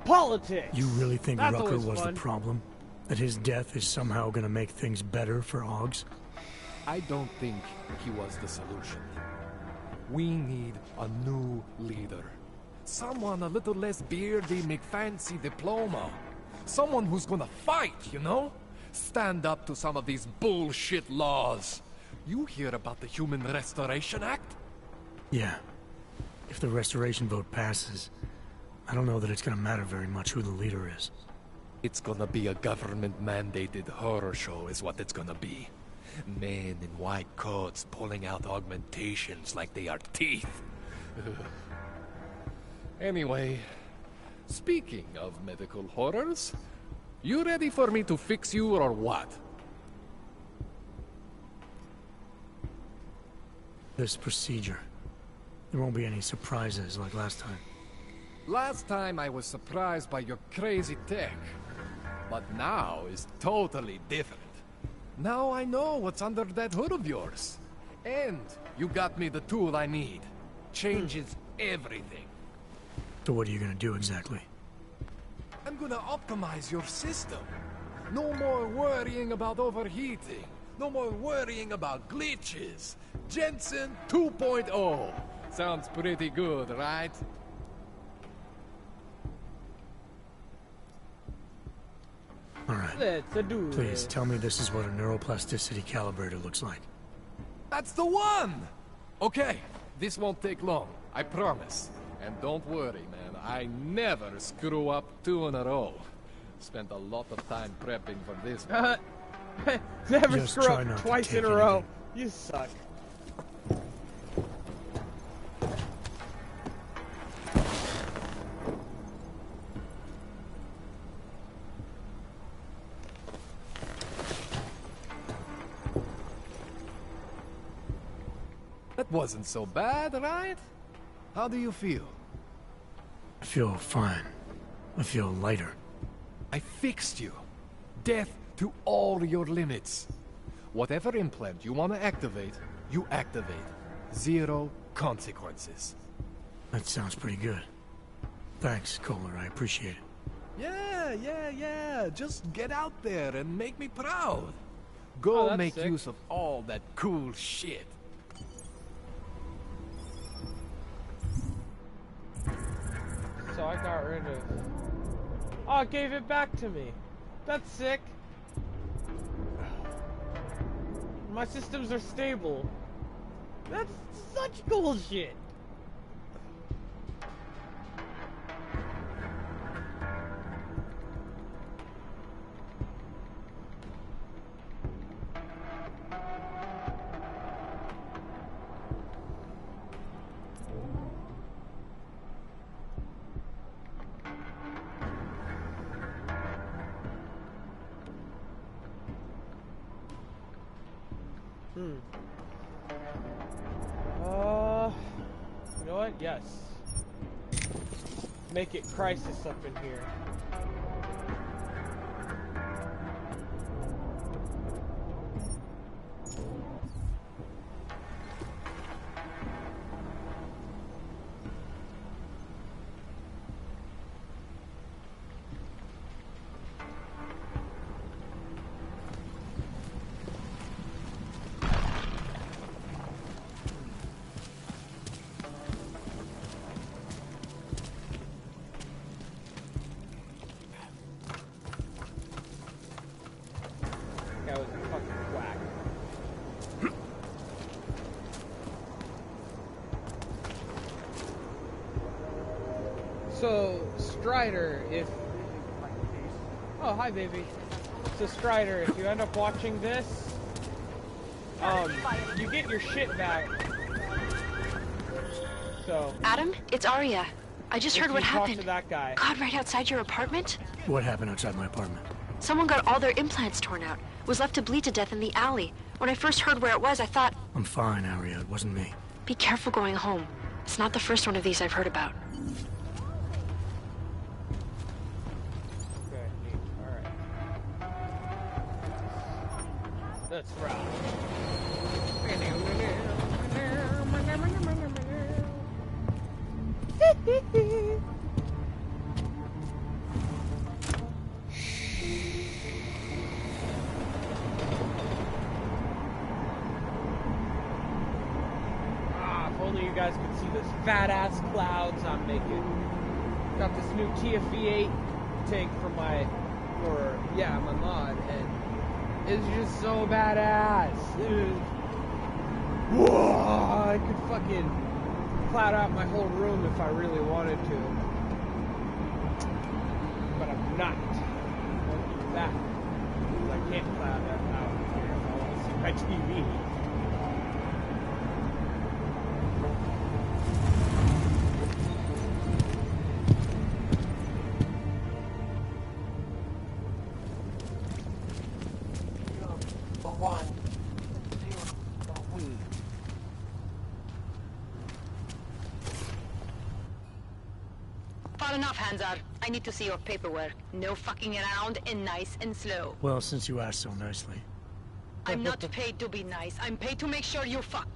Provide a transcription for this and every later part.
Politics! You really think That's Rucker always was fun. the problem? That his death is somehow gonna make things better for Augs? I don't think he was the solution. We need a new leader. Someone a little less beardy, McFancy diploma. Someone who's gonna fight, you know? Stand up to some of these bullshit laws. You hear about the Human Restoration Act? Yeah. If the restoration vote passes, I don't know that it's gonna matter very much who the leader is. It's gonna be a government-mandated horror show is what it's gonna be. Men in white coats pulling out augmentations like they are teeth. Anyway, speaking of medical horrors, you ready for me to fix you or what? This procedure. There won't be any surprises like last time. Last time I was surprised by your crazy tech. But now is totally different. Now I know what's under that hood of yours. And you got me the tool I need. Changes everything. So what are you gonna do exactly? I'm gonna optimize your system. No more worrying about overheating. No more worrying about glitches. Jensen 2.0. Sounds pretty good, right? Alright. Let's do Please it. tell me this is what a neuroplasticity calibrator looks like. That's the one! Okay, this won't take long, I promise. And don't worry, man, I never screw up 2 in a row. Spent a lot of time prepping for this one. Never Just screw try up not to twice take in a row. anything. You suck. That wasn't so bad, right? How do you feel? I feel fine. I feel lighter. I fixed you. Death to all your limits. Whatever implant you want to activate, you activate. 0 consequences. That sounds pretty good. Thanks, Kohler. I appreciate it. Yeah. Just get out there and make me proud. Oh, Go that's make sick. use of all that cool shit. So I got rid of... Oh, it gave it back to me. That's sick. My systems are stable. That's such bullshit. You know what? Yes. Make it crisis up in here. That was a fucking whack. So, Strider, if... Oh, hi, baby. So, Strider, if you end up watching this, you get your shit back. So... Adam, it's Arya. I just heard what Talk happened. to that guy. God, right outside your apartment? What happened outside my apartment? Someone got all their implants torn out. Was left to bleed to death in the alley. When I first heard where it was, I thought, I'm fine, Arya. It wasn't me. be careful going home. It's not the first one of these I've heard about. Okay, neat. Alright. Let's rock. If only you guys could see those fat ass clouds I'm making. Got this new Kia V8 tank for my mod, and it's just so badass. Whoa, I could fucking cloud out my whole room if I really wanted to, but I'm not. I won't do that because I can't cloud that out here if I want to see my TV. Far enough, Hanzar. I need to see your paperwork. No fucking around and nice and slow. Well, since you asked so nicely. I'm not paid to be nice. I'm paid to make sure you fuck.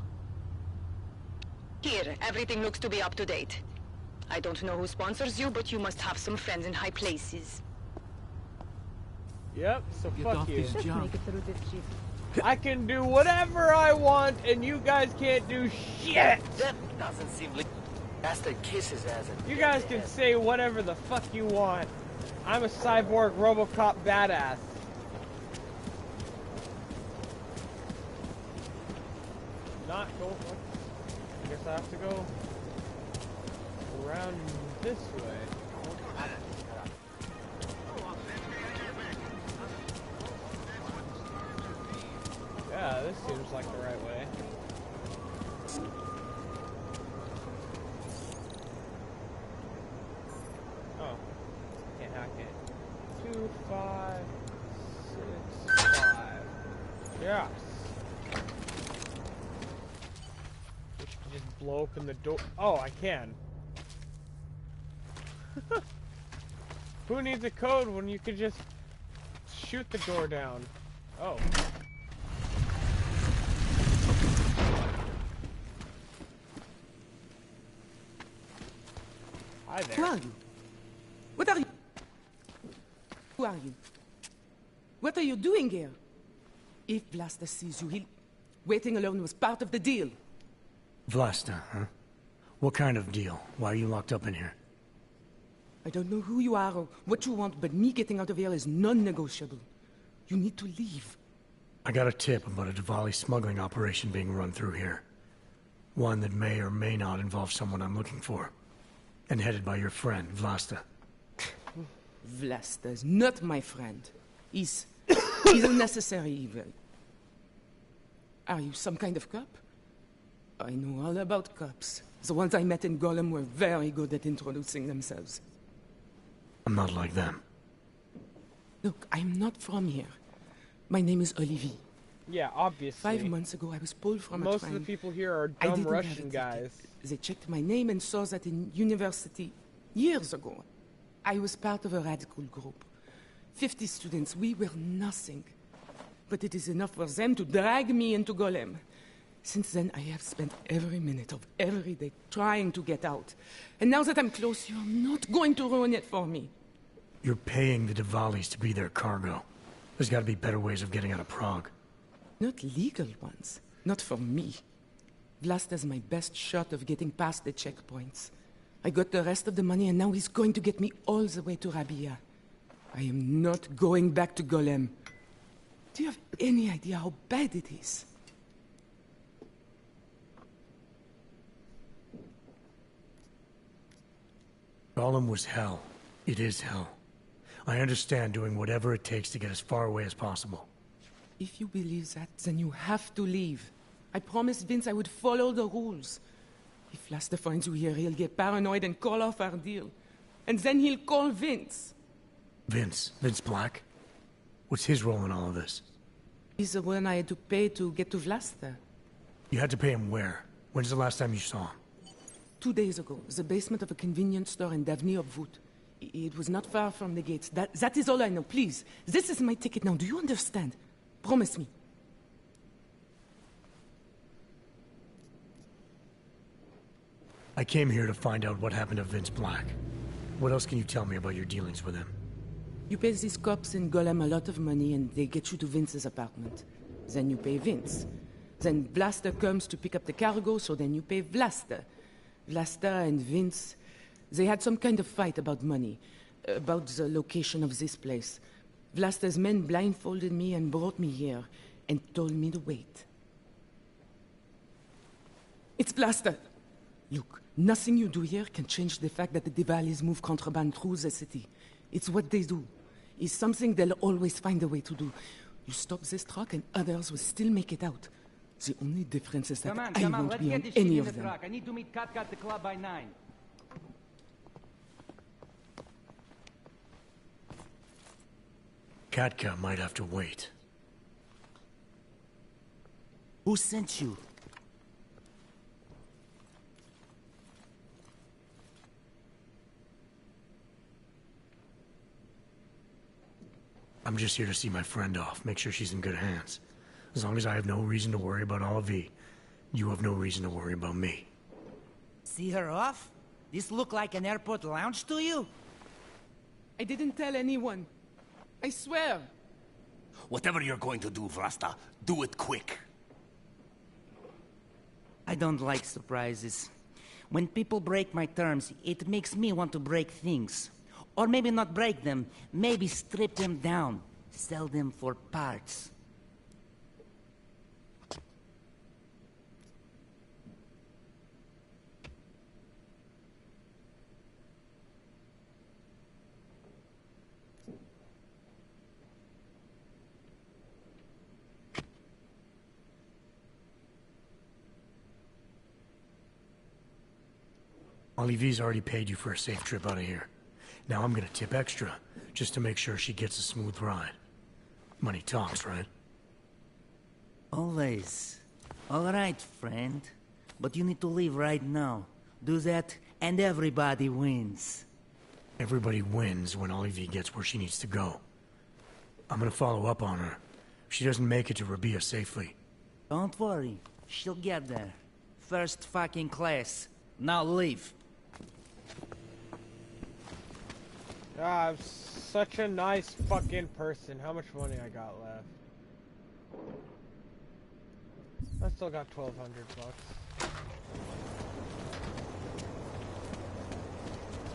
Here, everything looks to be up to date. I don't know who sponsors you, but you must have some friends in high places. Yep, so fuck you. I can do whatever I want, and you guys can't do shit! That doesn't seem like... Bastard kisses as a... You guys can say whatever the fuck you want. I'm a cyborg RoboCop badass. Not go... I guess I have to go around this way. Yeah, this seems like the right way. Oh, can't hack it. 2, 5, 6, 5. Yes. We should just blow open the door. Oh, I can. Who needs a code when you could just shoot the door down? Oh. Hi there. Who are you? What are you? Who are you? What are you doing here? If Vlasta sees you, he'll... Waiting alone was part of the deal. Vlasta, huh? What kind of deal? Why are you locked up in here? I don't know who you are or what you want, but me getting out of here is non-negotiable. You need to leave. I got a tip about a Diwali smuggling operation being run through here. One that may or may not involve someone I'm looking for. And headed by your friend, Vlasta. Vlasta is not my friend. He's a necessary evil. Are you some kind of cop? I know all about cops. The ones I met in Golem were very good at introducing themselves. I'm not like them. Look, I'm not from here. My name is Olivier. Yeah, obviously. 5 months ago, I was pulled from a Most train. of the people here are I dumb didn't have a Russian ticket. guys. They checked my name and saw that in university years ago. I was part of a radical group. 50 students, we were nothing. But it is enough for them to drag me into Golem. Since then, I have spent every minute of every day trying to get out. And now that I'm close, you're not going to ruin it for me. You're paying the Diwalis to be their cargo. There's gotta be better ways of getting out of Prague. Not legal ones. Not for me. Vlasta's my best shot of getting past the checkpoints. I got the rest of the money and now he's going to get me all the way to Rabia. I am not going back to Golem. Do you have any idea how bad it is? Golem was hell. It is hell. I understand doing whatever it takes to get as far away as possible. If you believe that, then you have to leave. I promised Vince I would follow the rules. If Vlasta finds you here, he'll get paranoid and call off our deal. And then he'll call Vince. Vince Black? What's his role in all of this? He's the one I had to pay to get to Vlasta. You had to pay him where? When's the last time you saw him? 2 days ago, the basement of a convenience store in Davni Obvut. It was not far from the gates. That is all I know. Please, this is my ticket now. Do you understand? Promise me. I came here to find out what happened to Vince Black. What else can you tell me about your dealings with him? You pay these cops in Golem a lot of money and they get you to Vince's apartment. Then you pay Vince. Then Vlasta comes to pick up the cargo, so then you pay Vlasta. Vlasta and Vince, they had some kind of fight about money, about the location of this place. Vlasta's men blindfolded me and brought me here, and told me to wait. It's Vlasta! Look, nothing you do here can change the fact that the Diwalis move contraband through the city. It's what they do. It's something they'll always find a way to do. You stop this truck and others will still make it out. The only difference is that I won't be on any of them. I need to meet Kat at the club by 9. Katka might have to wait. Who sent you? I'm just here to see my friend off, make sure she's in good hands. As long as I have no reason to worry about Olivier, you have no reason to worry about me. See her off? This look like an airport lounge to you? I didn't tell anyone. I swear. Whatever you're going to do, Vlasta, do it quick. I don't like surprises. When people break my terms, it makes me want to break things. Or maybe not break them, maybe strip them down. Sell them for parts. Olivier's already paid you for a safe trip out of here. Now I'm gonna tip extra, just to make sure she gets a smooth ride. Money talks, right? Always. All right, friend. But you need to leave right now. Do that, and everybody wins. Everybody wins when Olivier gets where she needs to go. I'm gonna follow up on her. If she doesn't make it to Rabia safely. Don't worry. She'll get there. First fucking class. Now leave. Ah, I'm such a nice fucking person. How much money I got left? I still got 1,200 bucks.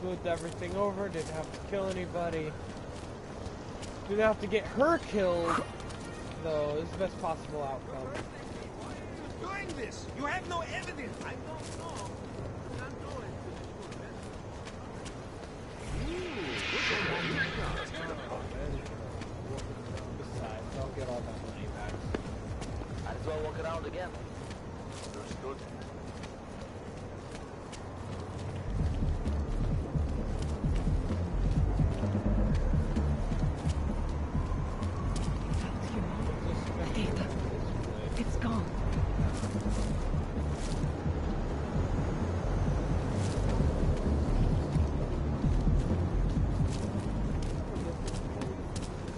Smoothed everything over, didn't have to kill anybody. Didn't have to get her killed, though. It's the best possible outcome. Doing this! You have no evidence! I don't know. Besides, I'll get all that money back. Might as well walk around again. Understood. It's gone.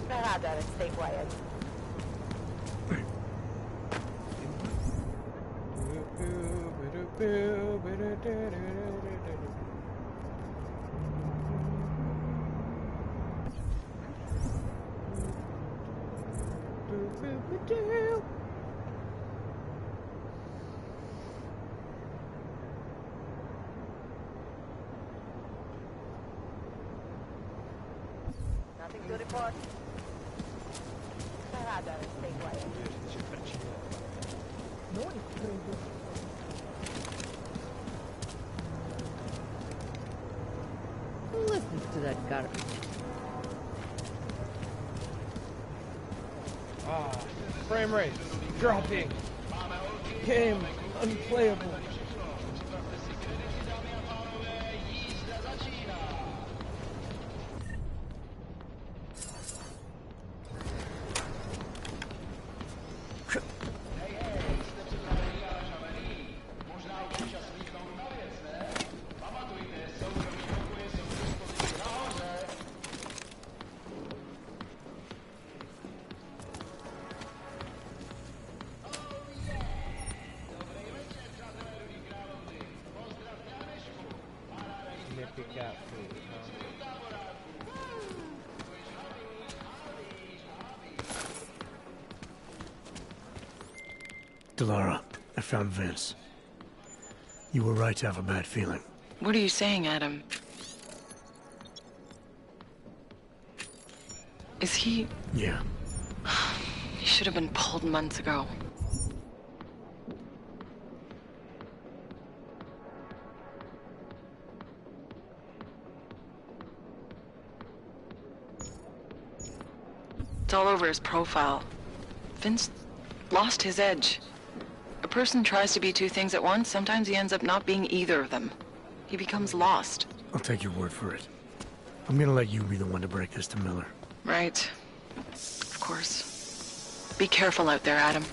Rather, stay quiet. Nothing to report. Rather, stay quiet. Listen to that garbage. Ah, frame rate dropping. Game unplayable. kick a cat food, huh? Delara, I found Vince. You were right to have a bad feeling. What are you saying, Adam? Is he... Yeah. He should have been pulled months ago. It's all over his profile. Vince lost his edge. A person tries to be two things at once, sometimes he ends up not being either of them. He becomes lost. I'll take your word for it. I'm gonna let you be the one to break this to Miller. Right. Of course. Be careful out there, Adam.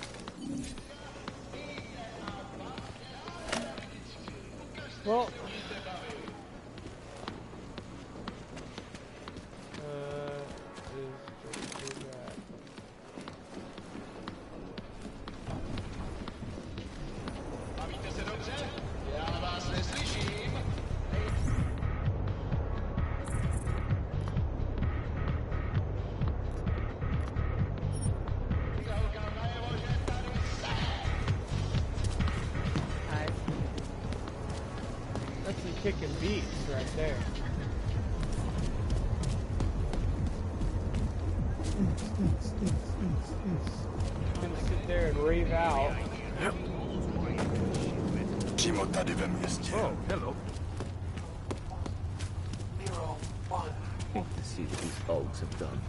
Well... kicking beats right there. Gonna sit there and rave out. Oh, hello. To see what these folks have done.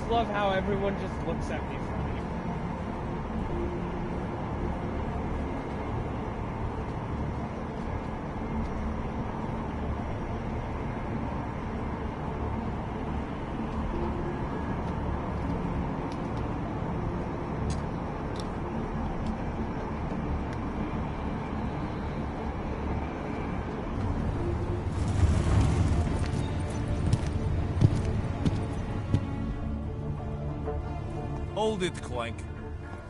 Love how everyone just looks at me funny. Hold it, Clank.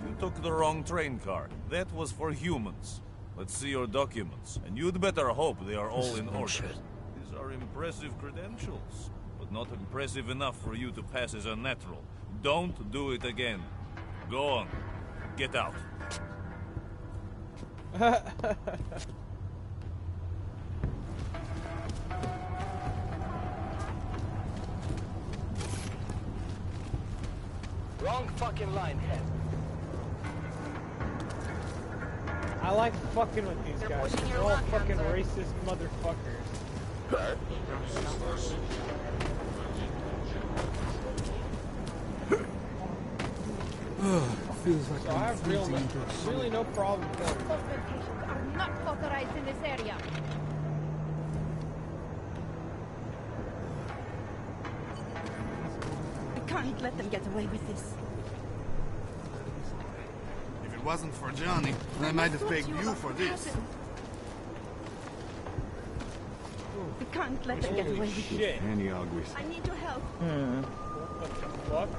You took the wrong train card. That was for humans. Let's see your documents, and you'd better hope they are all in order. These are impressive credentials, but not impressive enough for you to pass as a natural. Don't do it again. Go on. Get out. Wrong fucking line, head. I like fucking with these guys. They're all fucking racist motherfuckers. Feels like So I have really no problem killing them. Patients are not authorized in this area. Can't let them get away with this. If it wasn't for Johnny, I might have pegged you for this. We can't let them get away with this. Any ugly. I need your help. What the fuck?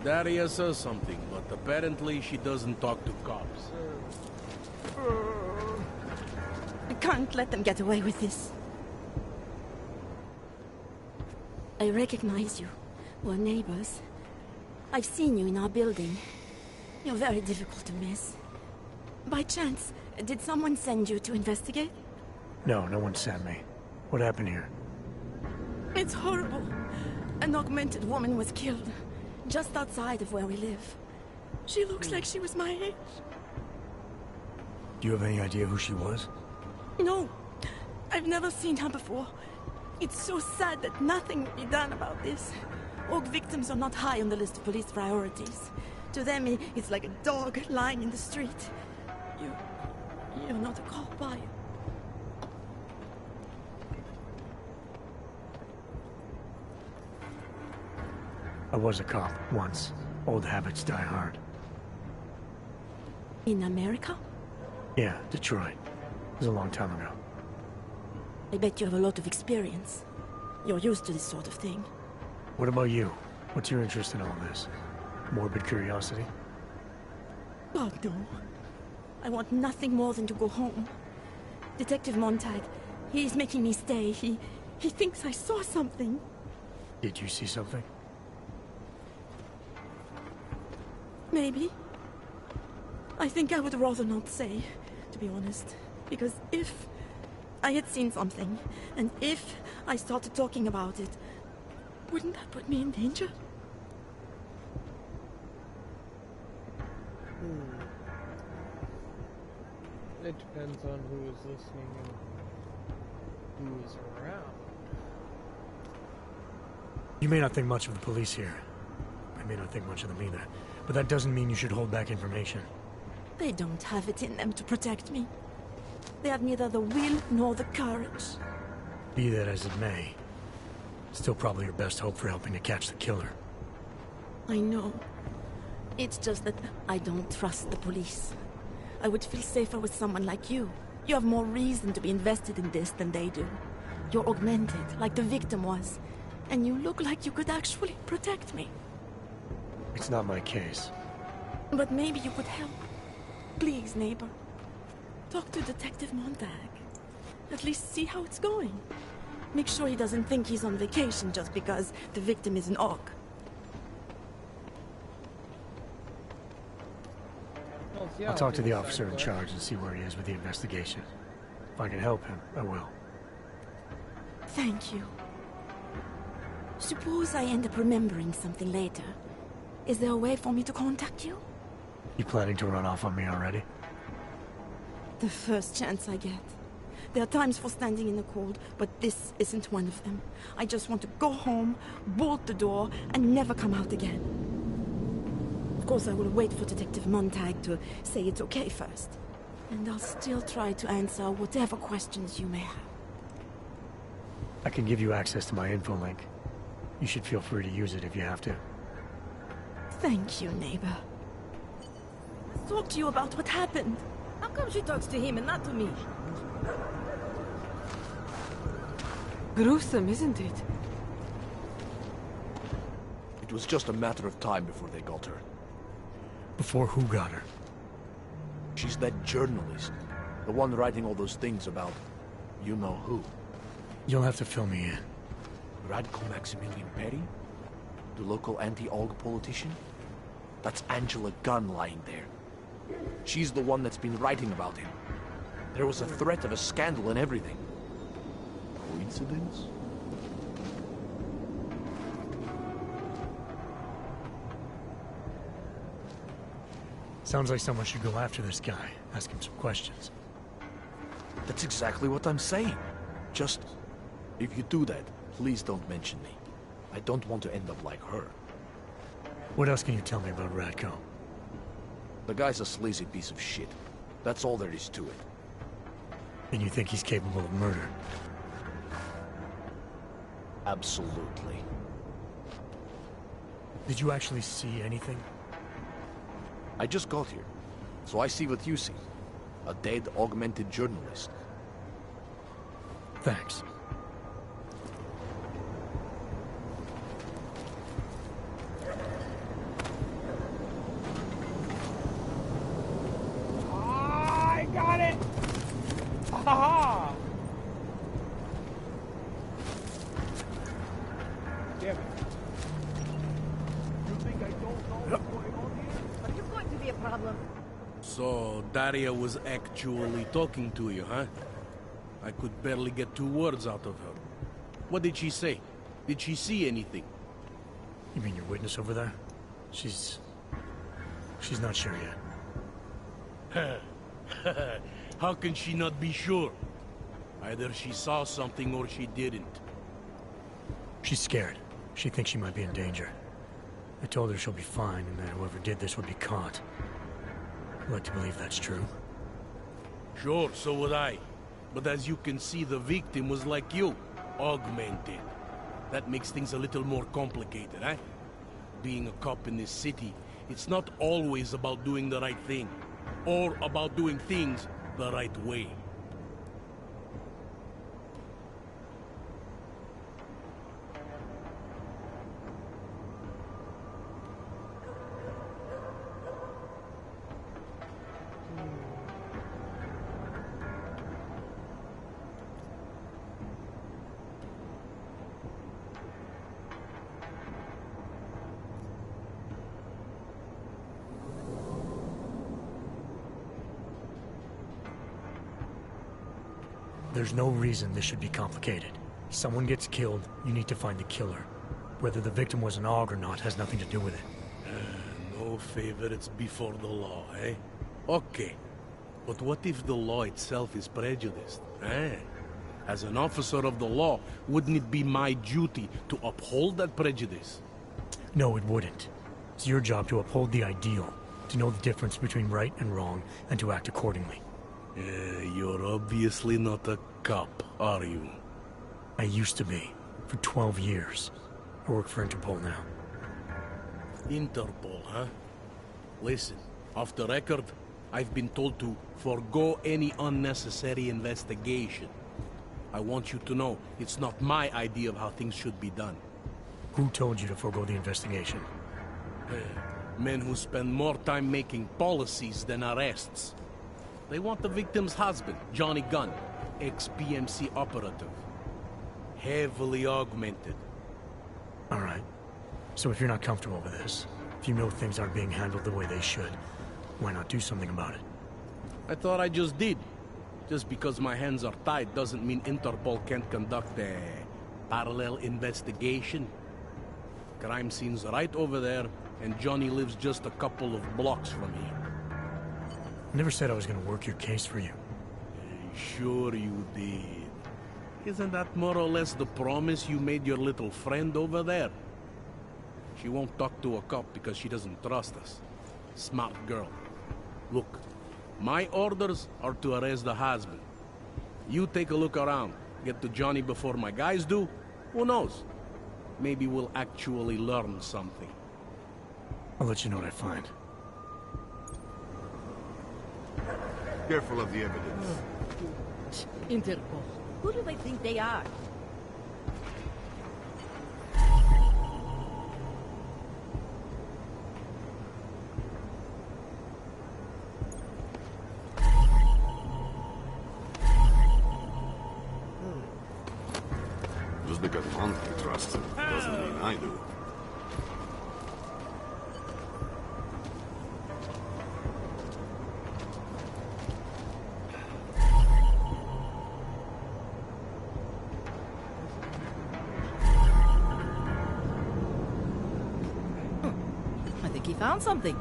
Daria says something, but apparently she doesn't talk to cops. We can't let them get away with this. I recognize you. We're neighbors. I've seen you in our building. You're very difficult to miss. By chance, did someone send you to investigate? No, no one sent me. What happened here? It's horrible. An augmented woman was killed, just outside of where we live. She looks like she was my age. Do you have any idea who she was? No, I've never seen her before. It's so sad that nothing will be done about this. Org victims are not high on the list of police priorities. To them, it's like a dog lying in the street. You're not a cop, are you? I was a cop once. Old habits die hard. In America? Yeah, Detroit. It was a long time ago. I bet you have a lot of experience. You're used to this sort of thing. What about you? What's your interest in all this? Morbid curiosity? God, no. I want nothing more than to go home. Detective Montag, he's making me stay. He thinks I saw something. Did you see something? Maybe. I think I would rather not say, to be honest. Because if I had seen something, and if I started talking about it, wouldn't that put me in danger? It depends on who is listening and who is around. You may not think much of the police here. I may not think much of them either. But that doesn't mean you should hold back information. They don't have it in them to protect me. They have neither the will nor the courage. Be that as it may, still probably your best hope for helping to catch the killer. I know. It's just that I don't trust the police. I would feel safer with someone like you. You have more reason to be invested in this than they do. You're augmented, like the victim was. And you look like you could actually protect me. It's not my case. But maybe you could help. Please, neighbor. Talk to Detective Montag. At least see how it's going. Make sure he doesn't think he's on vacation just because the victim is an orc. I'll talk to the officer in charge and see where he is with the investigation. If I can help him, I will. Thank you. Suppose I end up remembering something later. Is there a way for me to contact you? You planning to run off on me already? The first chance I get. There are times for standing in the cold, but this isn't one of them. I just want to go home, bolt the door, and never come out again. Of course, I will wait for Detective Montag to say it's okay first. And I'll still try to answer whatever questions you may have. I can give you access to my info link. You should feel free to use it if you have to. Thank you, neighbor. Let's talk to you about what happened. How come she talks to him and not to me? Gruesome, isn't it? It was just a matter of time before they got her. Before who got her? She's that journalist. The one writing all those things about you know who. You'll have to fill me in. Radko Maximilian Perry? The local anti-AUG politician? That's Angela Gunn lying there. She's the one that's been writing about him. There was a threat of a scandal and everything. Coincidence? Sounds like someone should go after this guy, ask him some questions. That's exactly what I'm saying. Just, if you do that, please don't mention me. I don't want to end up like her. What else can you tell me about Radko? The guy's a sleazy piece of shit. That's all there is to it. And you think he's capable of murder? Absolutely. Did you actually see anything? I just got here, so I see what you see. A dead, augmented journalist. Thanks. I got it! Aha! Damn it. You think I don't know what's going on here? Are you going to be a problem? So, Daria was actually talking to you, huh? I could barely get 2 words out of her. What did she say? Did she see anything? You mean your witness over there? She's not sure yet. How can she not be sure? Either she saw something or she didn't. She's scared. She thinks she might be in danger. I told her she'll be fine and that whoever did this would be caught. I'd like to believe that's true. Sure, so would I. But as you can see, the victim was like you, augmented. That makes things a little more complicated, eh? Being a cop in this city, it's not always about doing the right thing, or about doing things the right way. There's no reason this should be complicated. Someone gets killed, you need to find the killer. Whether the victim was an AUG or not has nothing to do with it. No favorites before the law, eh? Okay. But what if the law itself is prejudiced, eh? As an officer of the law, wouldn't it be my duty to uphold that prejudice? No, it wouldn't. It's your job to uphold the ideal, to know the difference between right and wrong, and to act accordingly. You're obviously not a cop, are you? I used to be, for 12 years. I work for Interpol now. Interpol, huh? Listen, off the record, I've been told to forgo any unnecessary investigation. I want you to know, it's not my idea of how things should be done. Who told you to forgo the investigation? Men who spend more time making policies than arrests. They want the victim's husband, Johnny Gunn, ex-PMC operative. Heavily augmented. All right. So if you're not comfortable with this, if you know things aren't being handled the way they should, why not do something about it? I thought I just did. Just because my hands are tied doesn't mean Interpol can't conduct a parallel investigation. Crime scene's right over there, and Johnny lives just a couple of blocks from here. I never said I was gonna work your case for you. Sure you did. Isn't that more or less the promise you made your little friend over there? She won't talk to a cop because she doesn't trust us. Smart girl. Look, my orders are to arrest the husband. You take a look around. Get to Johnny before my guys do. Who knows? Maybe we'll actually learn something. I'll let you know what I find. Careful of the evidence. Interpol. Who do they think they are? Just because one can trust him doesn't mean I do. I think he found something.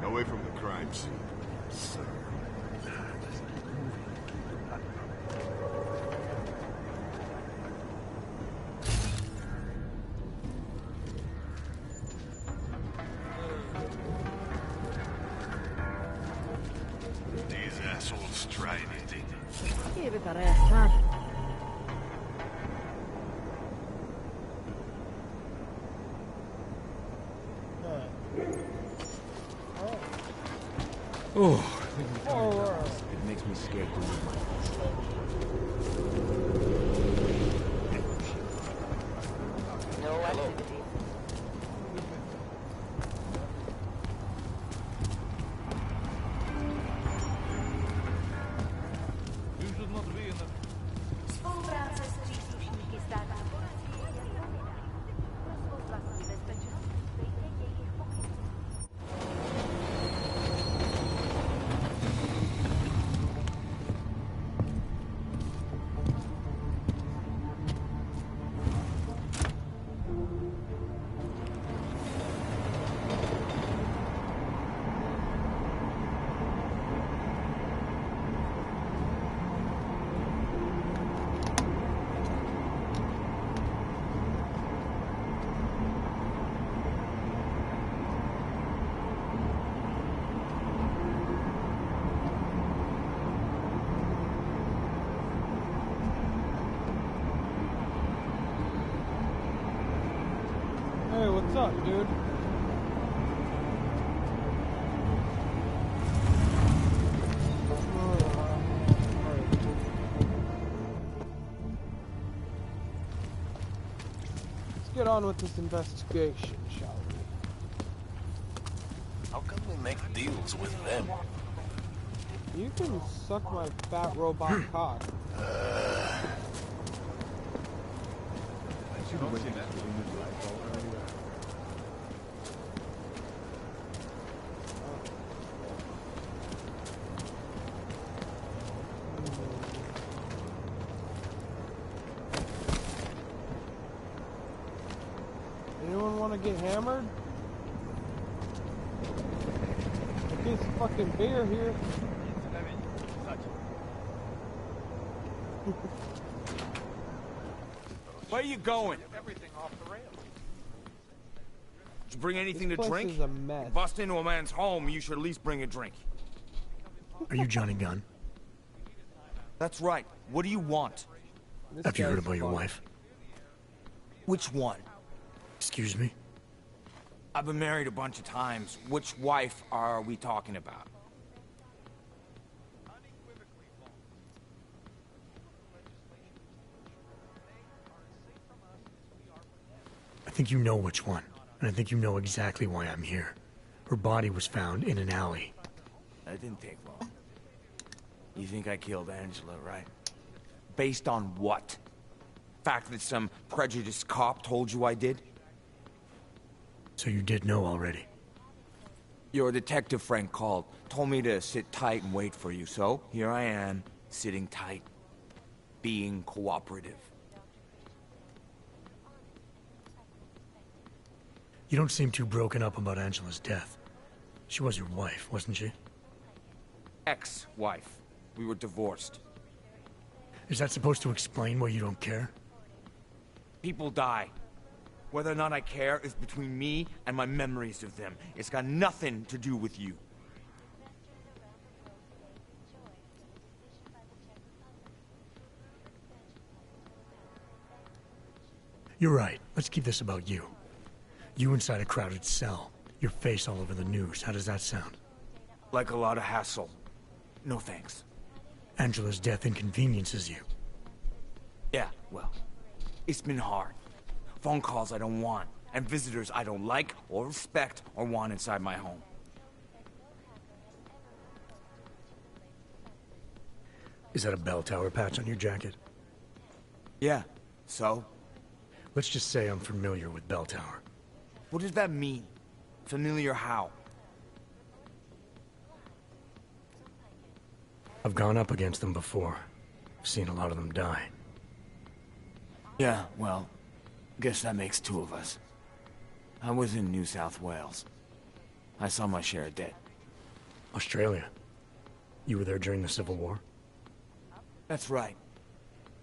Away from the crime scene, sir. These assholes try anything. Give it a rest, huh? Oh. It makes me scared to leave my No activity. You should not be in the... Współpraca z příslušníky státní What's up, dude? Let's get on with this investigation, shall we? How come we make deals with them? You can suck my fat robot cock. Anyone want to get hammered? Get some fucking beer here. Where you going? Everything off the rails. Did you bring anything This to place drink? is a mess. You bust into a man's home, you should at least bring a drink. Are you Johnny Gunn? That's right. What do you want? Have you heard about your wife? Which one? Excuse me? I've been married a bunch of times. Which wife are we talking about? I think you know which one, and I think you know exactly why I'm here. Her body was found in an alley. That didn't take long. You think I killed Angela, right? Based on what? Fact that some prejudiced cop told you I did? So you did know already? Your detective friend called, told me to sit tight and wait for you, so here I am, sitting tight, being cooperative. You don't seem too broken up about Angela's death. She was your wife, wasn't she? Ex-wife. We were divorced. Is that supposed to explain why you don't care? People die. Whether or not I care is between me and my memories of them. It's got nothing to do with you. You're right. Let's keep this about you. You inside a crowded cell. Your face all over the news. How does that sound? Like a lot of hassle. No thanks. Angela's death inconveniences you. Yeah, well, it's been hard. Phone calls I don't want, and visitors I don't like or respect or want inside my home. Is that a bell tower patch on your jacket? Yeah, so? Let's just say I'm familiar with bell tower. What does that mean? Familiar how? I've gone up against them before. I've seen a lot of them die. Yeah, well, guess that makes two of us. I was in New South Wales. I saw my share of dead. Australia? You were there during the Civil War? That's right.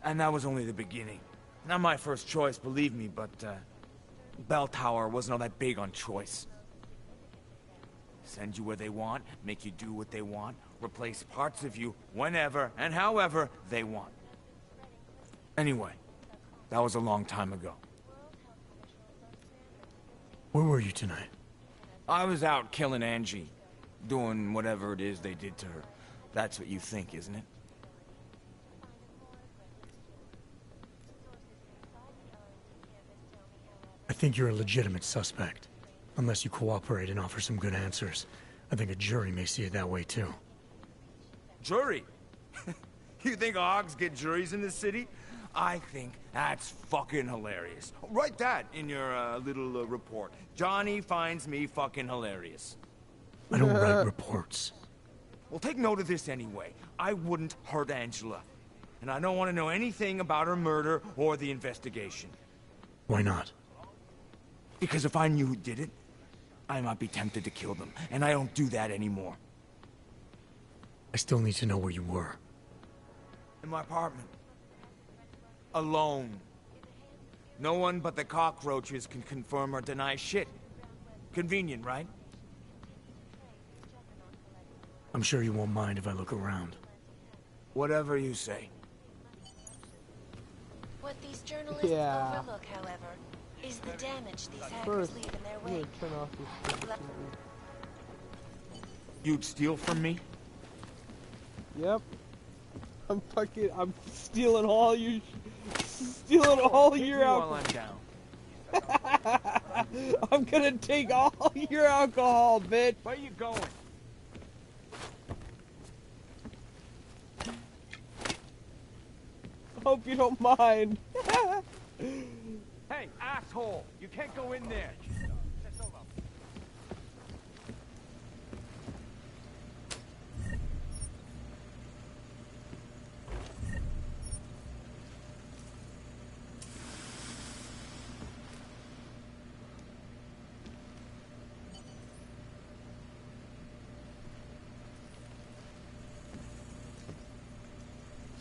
And that was only the beginning. Not my first choice, believe me, but, Bell Tower wasn't all that big on choice. Send you where they want, make you do what they want, replace parts of you whenever and however they want. Anyway, that was a long time ago. Where were you tonight? I was out killing Angie, doing whatever it is they did to her. That's what you think, isn't it? I think you're a legitimate suspect. Unless you cooperate and offer some good answers. I think a jury may see it that way too. Jury? You think hogs get juries in this city? I think that's fucking hilarious. Write that in your little report. Johnny finds me fucking hilarious. I don't write reports. Well, take note of this anyway. I wouldn't hurt Angela. And I don't want to know anything about her murder or the investigation. Why not? Because if I knew who did it, I might be tempted to kill them. And I don't do that anymore. I still need to know where you were. In my apartment. Alone. No one but the cockroaches can confirm or deny shit. Convenient, right? I'm sure you won't mind if I look around. Whatever you say. What these journalists overlook, however, is the damage these hackers First, leave in their I'm gonna wake. turn off this stupid TV. You'd steal from me? Yep. I'm stealing all your, While I'm down. I'm gonna take all your alcohol, bitch. Where you going? Hope you don't mind. Hey, asshole! You can't go in there.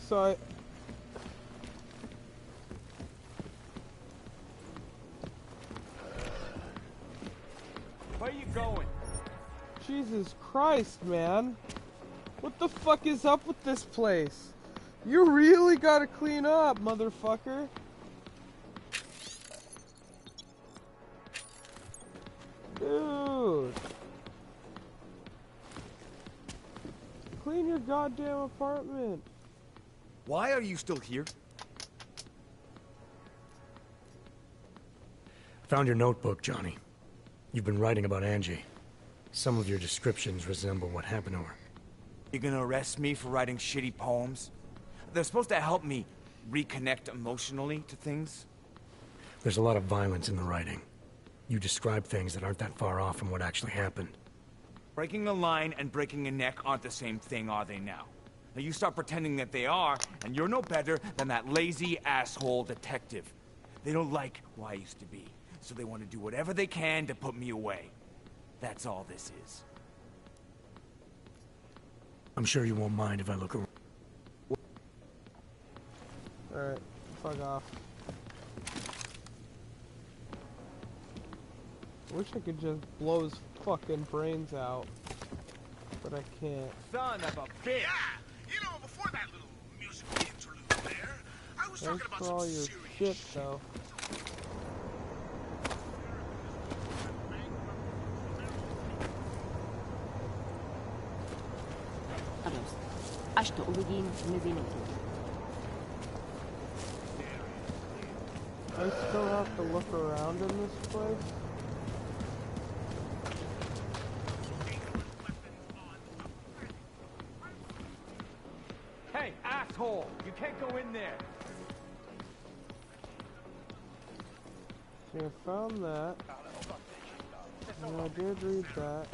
So Where you going? Jesus Christ, man. What the fuck is up with this place? You really gotta clean up, motherfucker. Dude. Clean your goddamn apartment. Why are you still here? Found your notebook, Johnny. You've been writing about Angie. Some of your descriptions resemble what happened to her. You gonna arrest me for writing shitty poems? They're supposed to help me reconnect emotionally to things. There's a lot of violence in the writing. You describe things that aren't that far off from what actually happened. Breaking a line and breaking a neck aren't the same thing, are they now? Now you start pretending that they are, and you're no better than that lazy asshole detective. They don't like who I used to be, so they want to do whatever they can to put me away. That's all this is. I'm sure you won't mind if I look around. Alright, fuck off. Wish I could just blow his fucking brains out. But I can't. Son of a bitch! Yeah, you know, before that little musical interlude there, I was Thanks talking about for some all your serious shit, though. Až to uvidím, nevyletu. I still have to look around in this place? Hey, asshole! You can't go in there! See, I found that. And I did read that.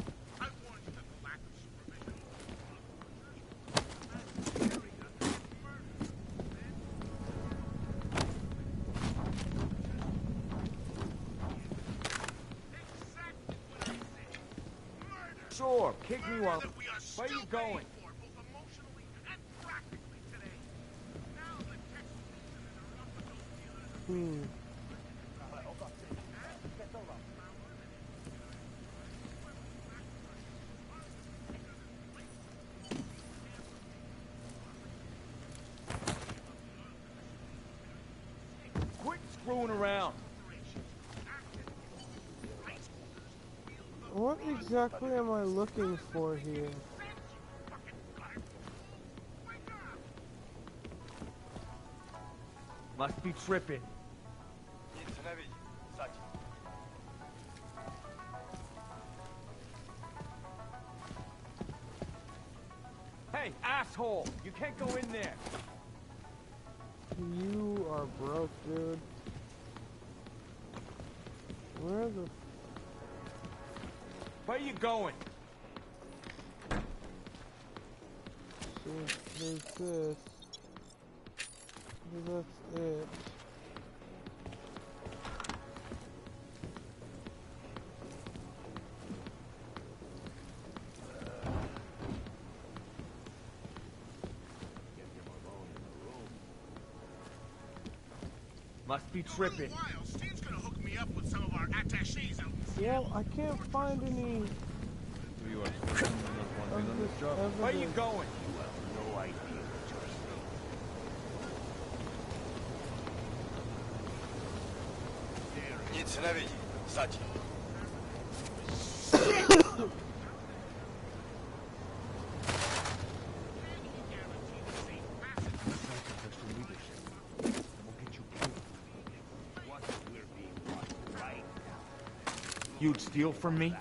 Sure, kick me while... Where you going? Quit screwing around. What exactly am I looking for here? Must be tripping. Hey, asshole! You can't go in there! You are broke, dude. Where the... Where you going? See, there's this. That's it. Must be tripping. Steve's gonna hook me up with some of our attachés out. Well, I can't find any... Where you going? No idea. se nevidí. Zatím. You'd steal from me?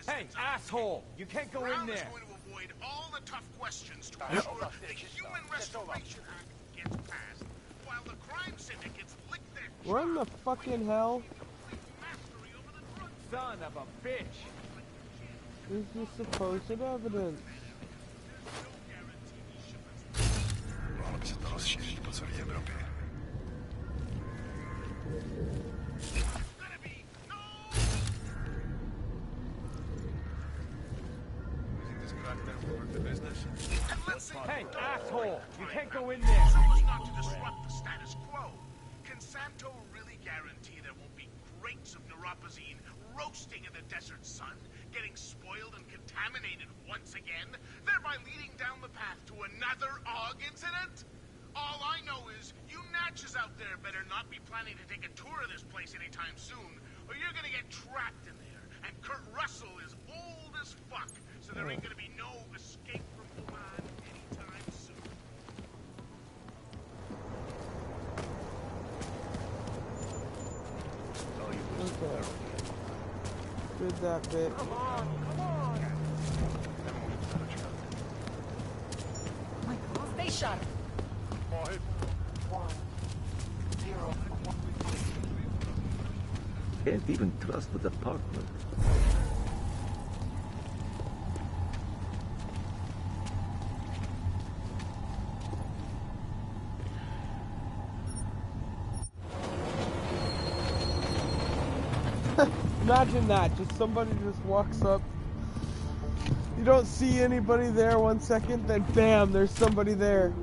Hey, asshole! You can't go in there! Is going to avoid all the tough questions to ensure the Human Restoration Act gets passed, while the crime syndicates lick their What in the fucking hell? Son of a bitch! Is this supposed evidence? Mohlo by se to rozšířit po celé Evropě. Hey, asshole! You can't go in there! So as not to disrupt the status quo, can Santo really guarantee there won't be crates of neuropazine roasting in the desert sun, getting spoiled and contaminated once again, thereby leading down the path to another AUG incident? All I know is you natches out there better not be planning to take a tour of this place anytime soon, or you're gonna get trapped in there. And Kurt Russell is old as fuck, so there ain't gonna be no escape from Oman anytime soon. Okay. Did that bit. Come on, come on! Stay sharp. 5, 1, 0. Can't even trust the department. Imagine that, just somebody just walks up. You don't see anybody there 1 second, then bam, there's somebody there.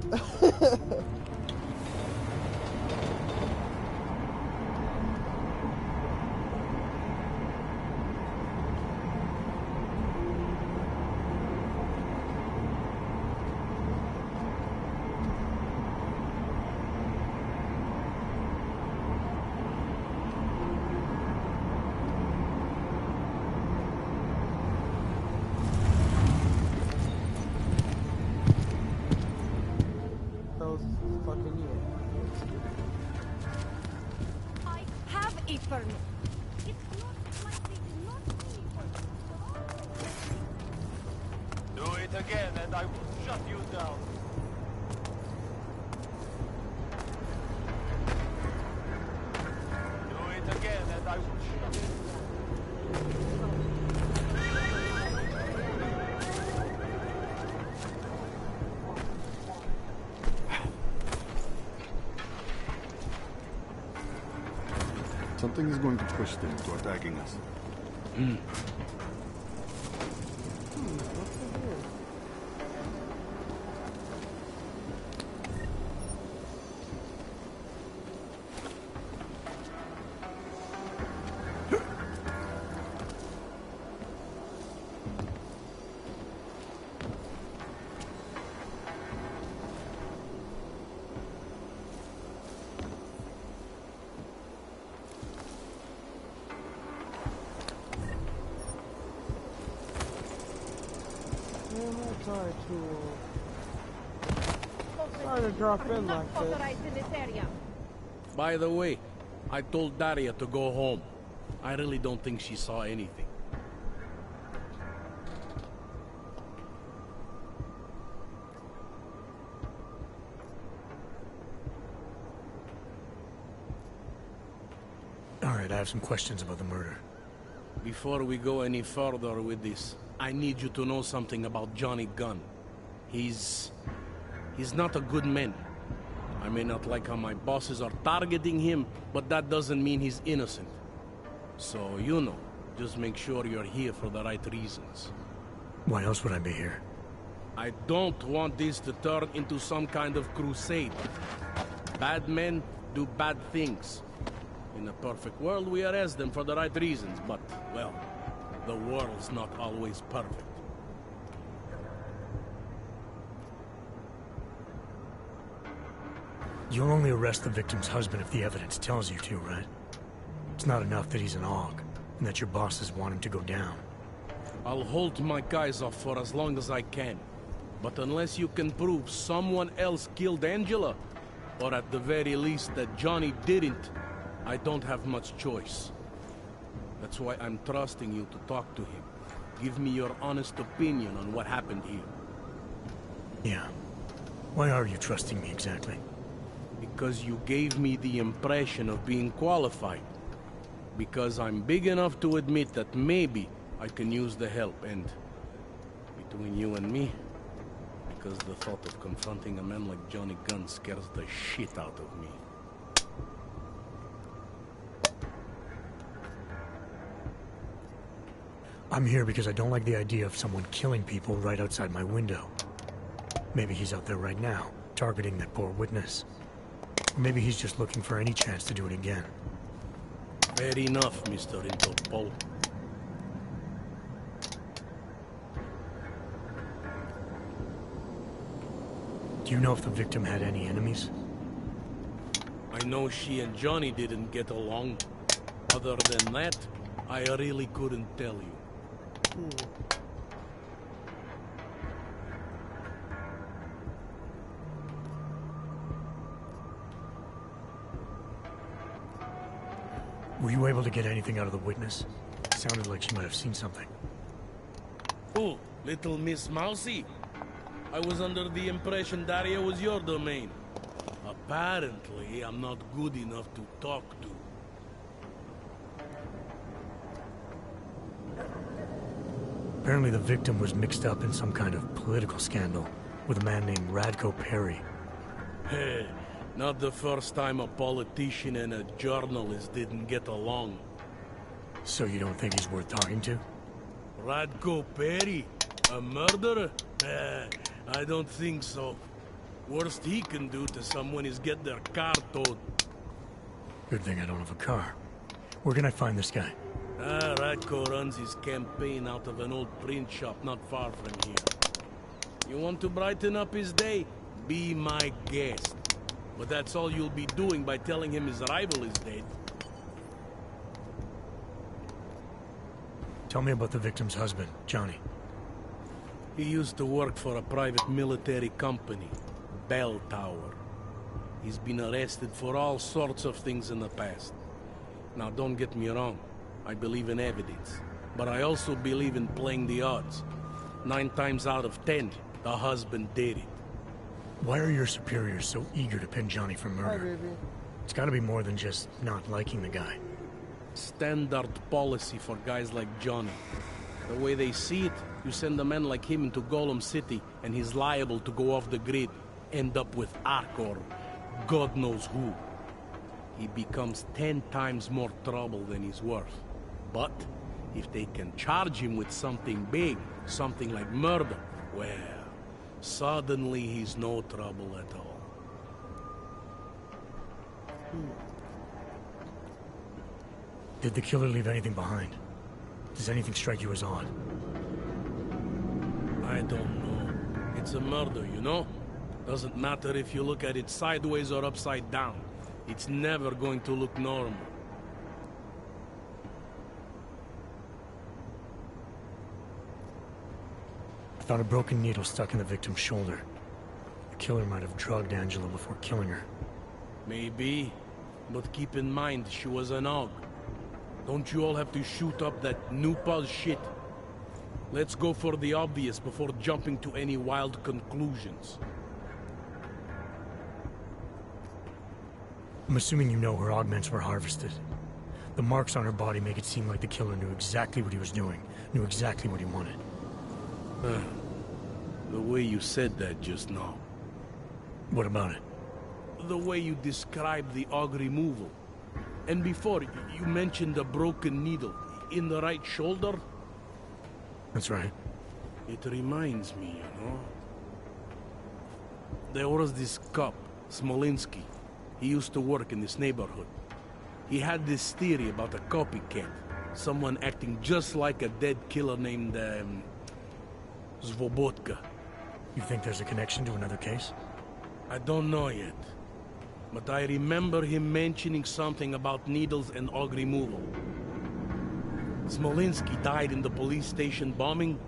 Do it again and I will shut you down. Do it again and I will shut you down. Something is going to push them to attacking us. Sorry to drop in like this. By the way, I told Daria to go home. I really don't think she saw anything. Alright, I have some questions about the murder. Before we go any further with this, I need you to know something about Johnny Gunn. He's not a good man. I may not like how my bosses are targeting him, but that doesn't mean he's innocent. So, you know, just make sure you're here for the right reasons. Why else would I be here? I don't want this to turn into some kind of crusade. Bad men do bad things. In a perfect world, we arrest them for the right reasons, but, well, the world's not always perfect. You'll only arrest the victim's husband if the evidence tells you to, right? It's not enough that he's an AUG, and that your bosses want him to go down. I'll hold my guys off for as long as I can. But unless you can prove someone else killed Angela, or at the very least that Johnny didn't, I don't have much choice. That's why I'm trusting you to talk to him. Give me your honest opinion on what happened here. Yeah. Why are you trusting me exactly? Because you gave me the impression of being qualified. Because I'm big enough to admit that maybe I can use the help, and between you and me, because the thought of confronting a man like Johnny Gunn scares the shit out of me. I'm here because I don't like the idea of someone killing people right outside my window. Maybe he's out there right now, targeting that poor witness. Or maybe he's just looking for any chance to do it again. Fair enough, Mr. Interpol. Do you know if the victim had any enemies? I know she and Johnny didn't get along. Other than that, I really couldn't tell you. Were you able to get anything out of the witness? It sounded like she might have seen something. Oh, little Miss Mousy. I was under the impression Daria was your domain. Apparently, I'm not good enough to talk to. Apparently the victim was mixed up in some kind of political scandal with a man named Radko Perry. Hey, not the first time a politician and a journalist didn't get along. So you don't think he's worth talking to? Radko Perry? A murderer? I don't think so. Worst he can do to someone is get their car towed. Good thing I don't have a car. Where can I find this guy? Radko runs his campaign out of an old print shop not far from here. You want to brighten up his day? Be my guest. But that's all you'll be doing by telling him his rival is dead. Tell me about the victim's husband, Johnny. He used to work for a private military company, Bell Tower. He's been arrested for all sorts of things in the past. Now, don't get me wrong. I believe in evidence. But I also believe in playing the odds. 9 times out of 10, the husband did it. Why are your superiors so eager to pin Johnny for murder? Hi, baby. It's gotta be more than just not liking the guy. Standard policy for guys like Johnny. The way they see it, you send a man like him into Golem City, and he's liable to go off the grid, end up with Ark or God knows who. He becomes 10 times more trouble than he's worth. But if they can charge him with something big, something like murder, well, suddenly he's no trouble at all. Did the killer leave anything behind? Does anything strike you as odd? I don't know. It's a murder, you know? Doesn't matter if you look at it sideways or upside down. It's never going to look normal. I found a broken needle stuck in the victim's shoulder. The killer might have drugged Angela before killing her. Maybe. But keep in mind, she was an AUG. Don't you all have to shoot up that new pulse shit? Let's go for the obvious before jumping to any wild conclusions. I'm assuming you know her augments were harvested. The marks on her body make it seem like the killer knew exactly what he was doing, knew exactly what he wanted. The way you said that just now. What about it? The way you described the AUG removal. And before, you mentioned a broken needle in the right shoulder? That's right. It reminds me, you know? There was this cop, Smolinski. He used to work in this neighborhood. He had this theory about a copycat. Someone acting just like a dead killer named, Svobotka. You think there's a connection to another case? I don't know yet. but I remember him mentioning something about needles and og removal. Smolinski died in the police station bombing.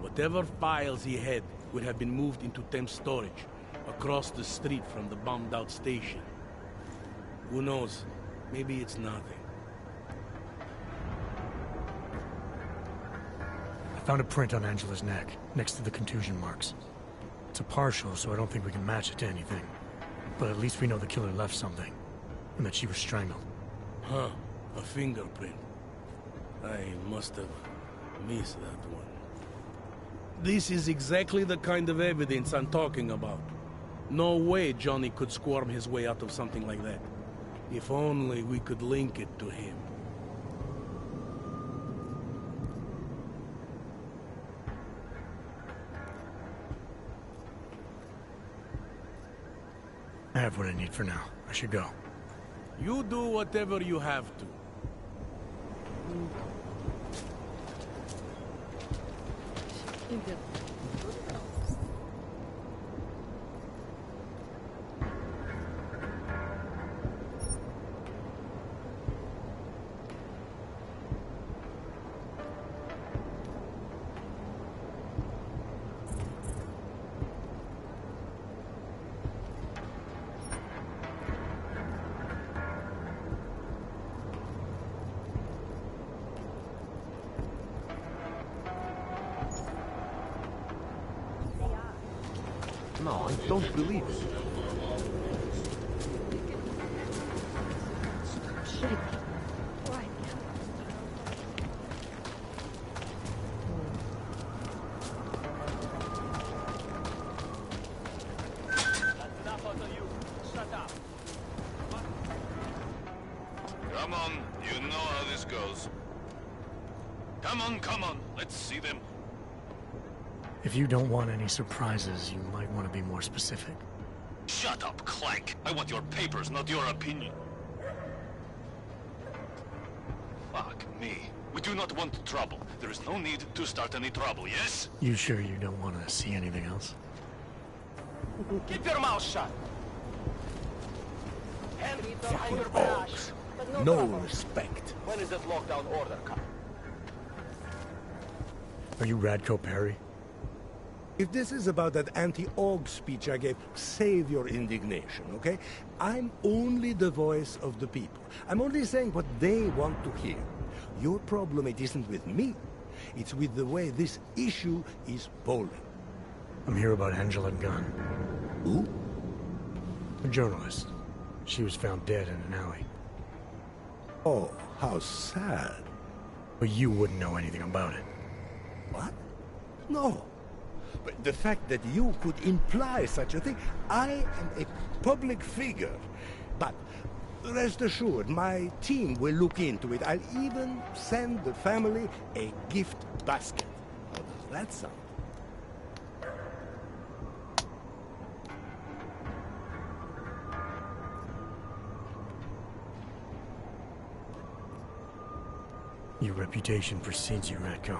Whatever files he had would have been moved into temp storage, across the street from the bombed-out station. Who knows? Maybe it's nothing. I found a print on Angela's neck, next to the contusion marks. It's a partial, so I don't think we can match it to anything. But at least we know the killer left something, and that she was strangled. Huh, a fingerprint. I must have missed that one. This is exactly the kind of evidence I'm talking about. No way Johnny could squirm his way out of something like that. If only we could link it to him. I have what I need for now. I should go. You do whatever you have to. No, I don't believe it. Come on, you know how this goes. Come on, let's see them. If you don't want any surprises, you might want to be more specific. Shut up, Clank. I want your papers, not your opinion. Fuck me. We do not want trouble. There is no need to start any trouble, yes? You sure you don't want to see anything else? Keep your mouth shut. Fucking orcs. No respect. When is that lockdown order come? Are you Radko Perry? If this is about that anti-org speech I gave, save your indignation, okay? I'm only the voice of the people. I'm only saying what they want to hear. Your problem, it isn't with me. It's with the way this issue is polling. I'm here about Angela Gunn. Who? A journalist. She was found dead in an alley. Oh, how sad. But you wouldn't know anything about it. What? No. But the fact that you could imply such a thing, I am a public figure. But rest assured, my team will look into it. I'll even send the family a gift basket. How does that sound? Your reputation precedes you, Radko.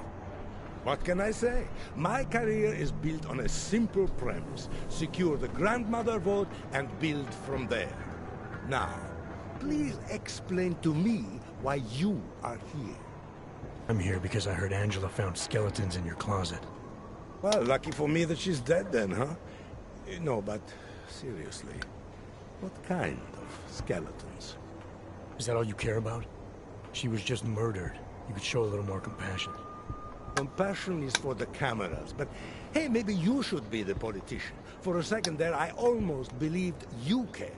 What can I say? My career is built on a simple premise. Secure the grandmother vote and build from there. Now, please explain to me why you are here. I'm here because I heard Angela found skeletons in your closet. Well, lucky for me that she's dead then, huh? No, but seriously, what kind of skeletons? Is that all you care about? She was just murdered. You could show a little more compassion. Compassion is for the cameras, but hey, maybe you should be the politician. For a second there, I almost believed you care.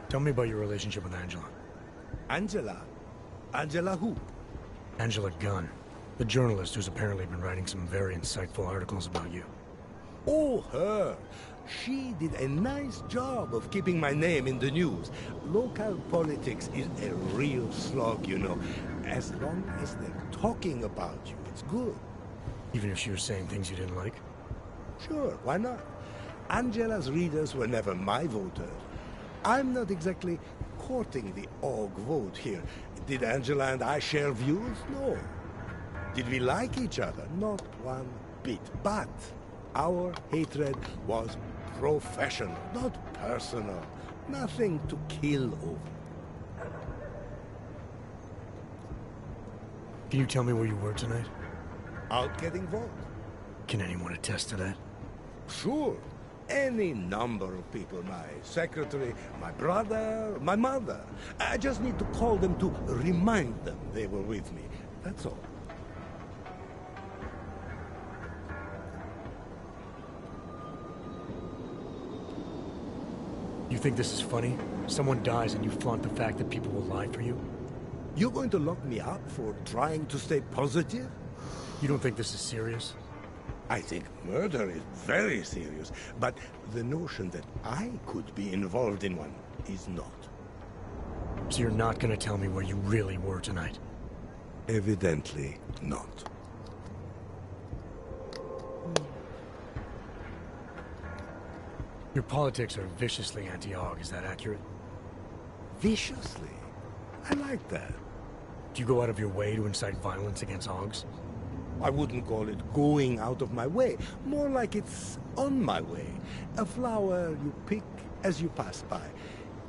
Tell me about your relationship with Angela. Angela? Angela who? Angela Gunn, the journalist who's apparently been writing some very insightful articles about you. Oh, her. She did a nice job of keeping my name in the news. Local politics is a real slog, you know. As long as they're talking about you, it's good. Even if she was saying things you didn't like? Sure, why not? Angela's readers were never my voters. I'm not exactly courting the org vote here. Did Angela and I share views? No. Did we like each other? Not one bit. But Our hatred was professional, not personal. Nothing to kill over. Can you tell me where you were tonight? Out getting votes. Can anyone attest to that? Sure. Any number of people. My secretary, my brother, my mother. I just need to call them to remind them they were with me. That's all. You think this is funny? Someone dies and you flaunt the fact that people will lie for you? You're going to lock me up for trying to stay positive? You don't think this is serious? I think murder is very serious, but the notion that I could be involved in one is not. So you're not gonna tell me where you really were tonight? Evidently not. Your politics are viciously anti-Aug, is that accurate? Viciously? I like that. Do you go out of your way to incite violence against Augs? I wouldn't call it going out of my way. More like it's on my way. A flower you pick as you pass by.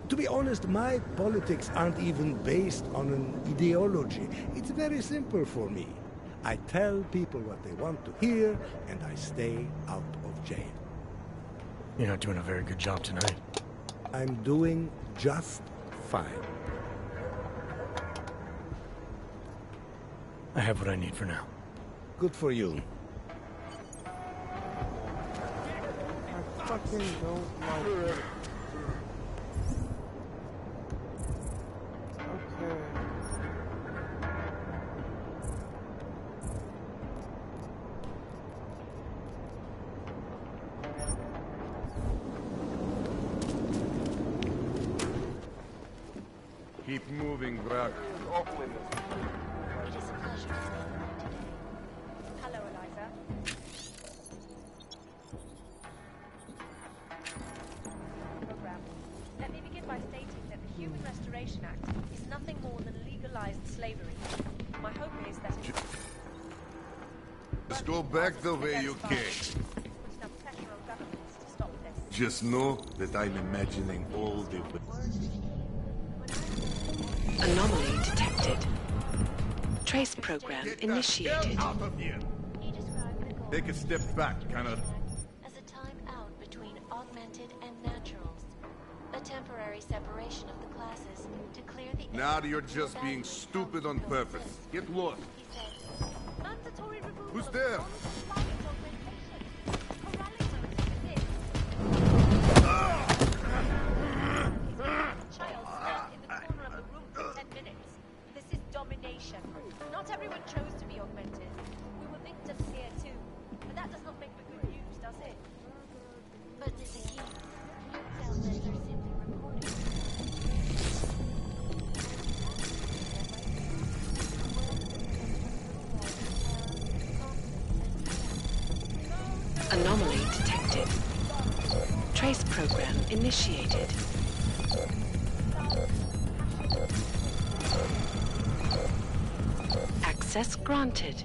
To be honest, my politics aren't even based on an ideology. It's very simple for me. I tell people what they want to hear, and I stay out of jail. You're not doing a very good job tonight. I'm doing just fine. I have what I need for now. Good for you. I fucking don't like it. Okay. Keep moving, Brock. It is a pleasure to speak with you today. Hello, Eliza. Program. Let me begin by stating that the Human Restoration Act is nothing more than legalized slavery. My hope is that it... Just go back the way you came. Enough pressure on governments to stop this. Just know that I'm imagining all the... Anomaly detected. Trace program initiated. Out of here. Take a step back, Connor. As a time out between augmented and naturals. A temporary separation of the classes to clear the... Now you're just being stupid on purpose. Get lost. Who's there? Not everyone chose to be augmented. We were victims here too. But that does not make for good news, does it? But this again, news outlets are simply reporting. Anomaly detected. Trace program initiated. Access granted.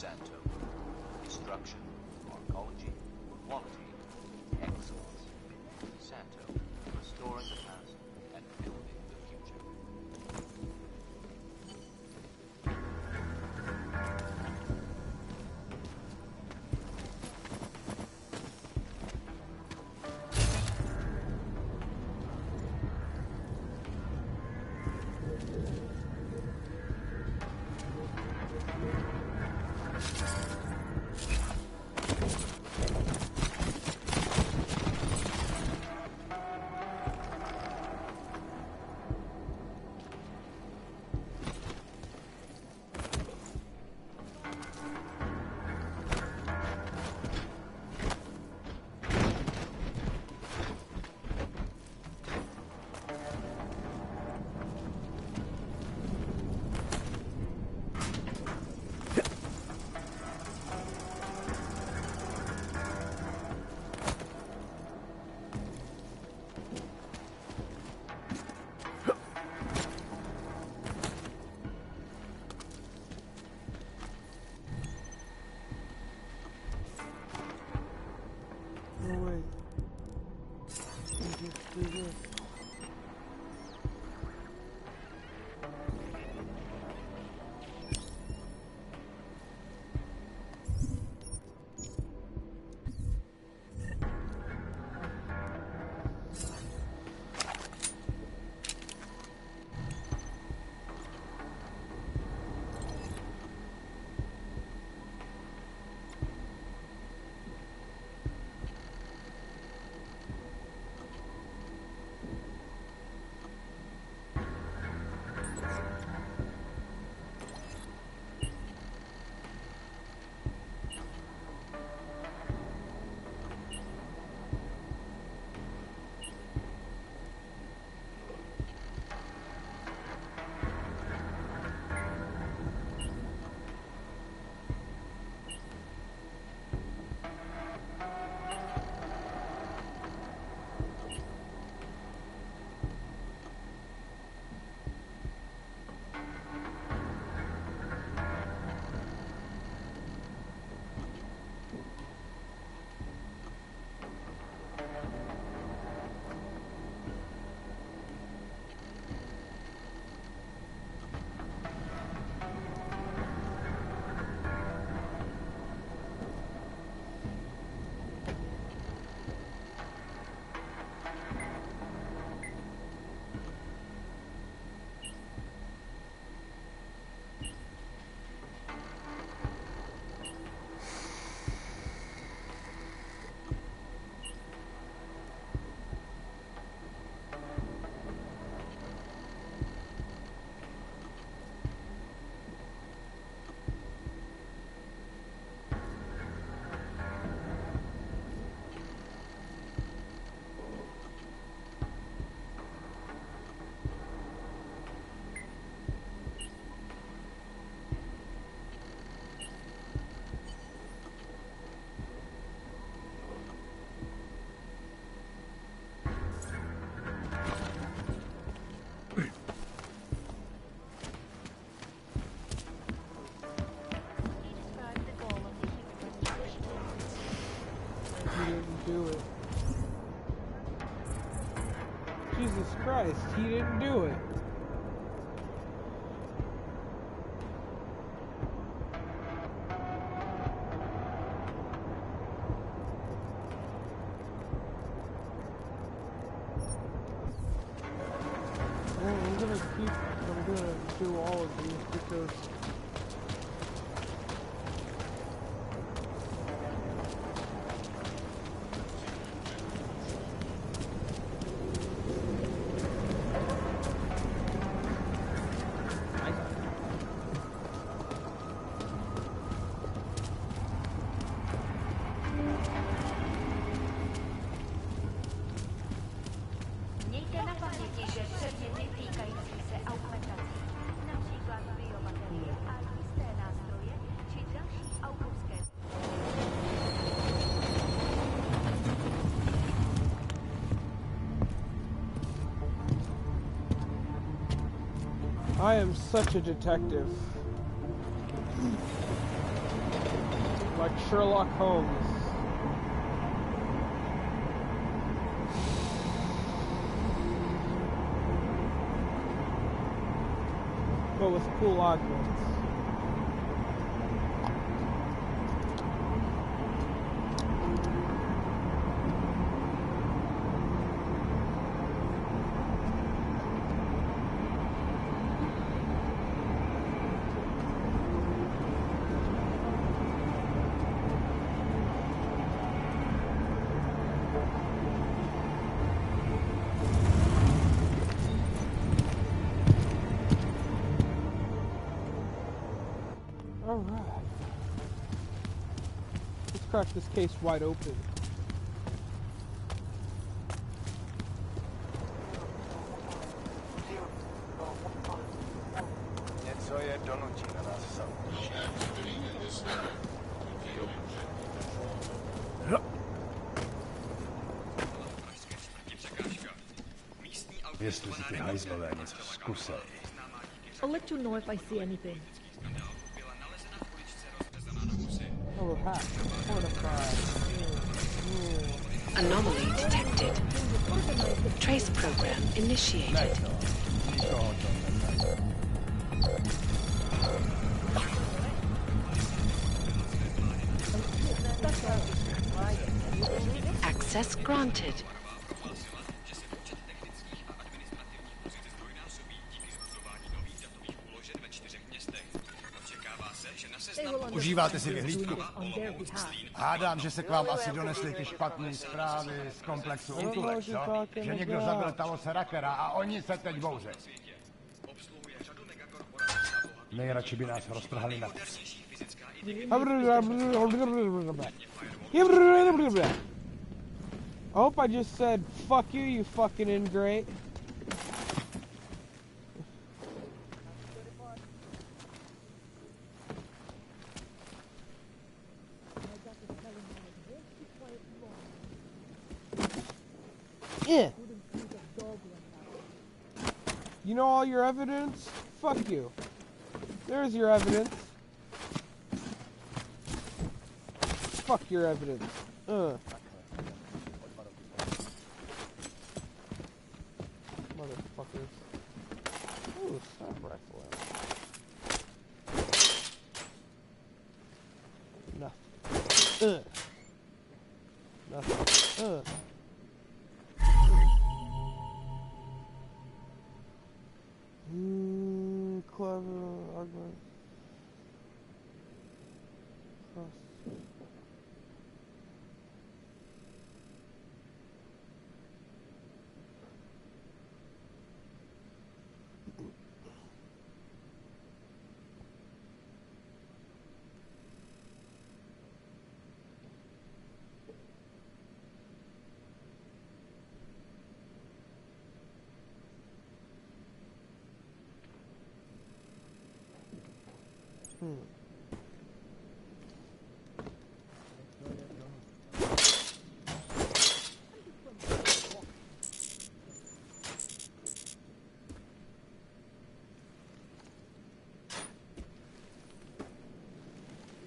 Santo. Destruction, arcology, quality, excellence. Santo, restoring the past and building the future. Do it. Jesus Christ, he didn't do it. Well, I'm gonna do all of these because I am such a detective. Like Sherlock Holmes. But with cool augments. Alright. Let's crack this case wide open. Něco je donutí na nás samotné. Jestli si ty hajzlové něco zkusej. I'll let you know if I see anything. Oh, hat. Anomaly detected. Trace program initiated. Access granted. Užíváte si vyhlídku? Hádám, že se k vám asi donesly ty špatné zprávy z komplexu Utulek, co? Že někdo zabil Talose Rakera a oni se teď bouří. Nejradši by nás roztrhali na kusy. I hope I just said, fuck you, you fucking ingrate. Yeah. You know all your evidence? Fuck you. There's your evidence. Fuck your evidence. Motherfuckers. Ooh, stop rifle ammo. Nothing. Nothing. Clever argument.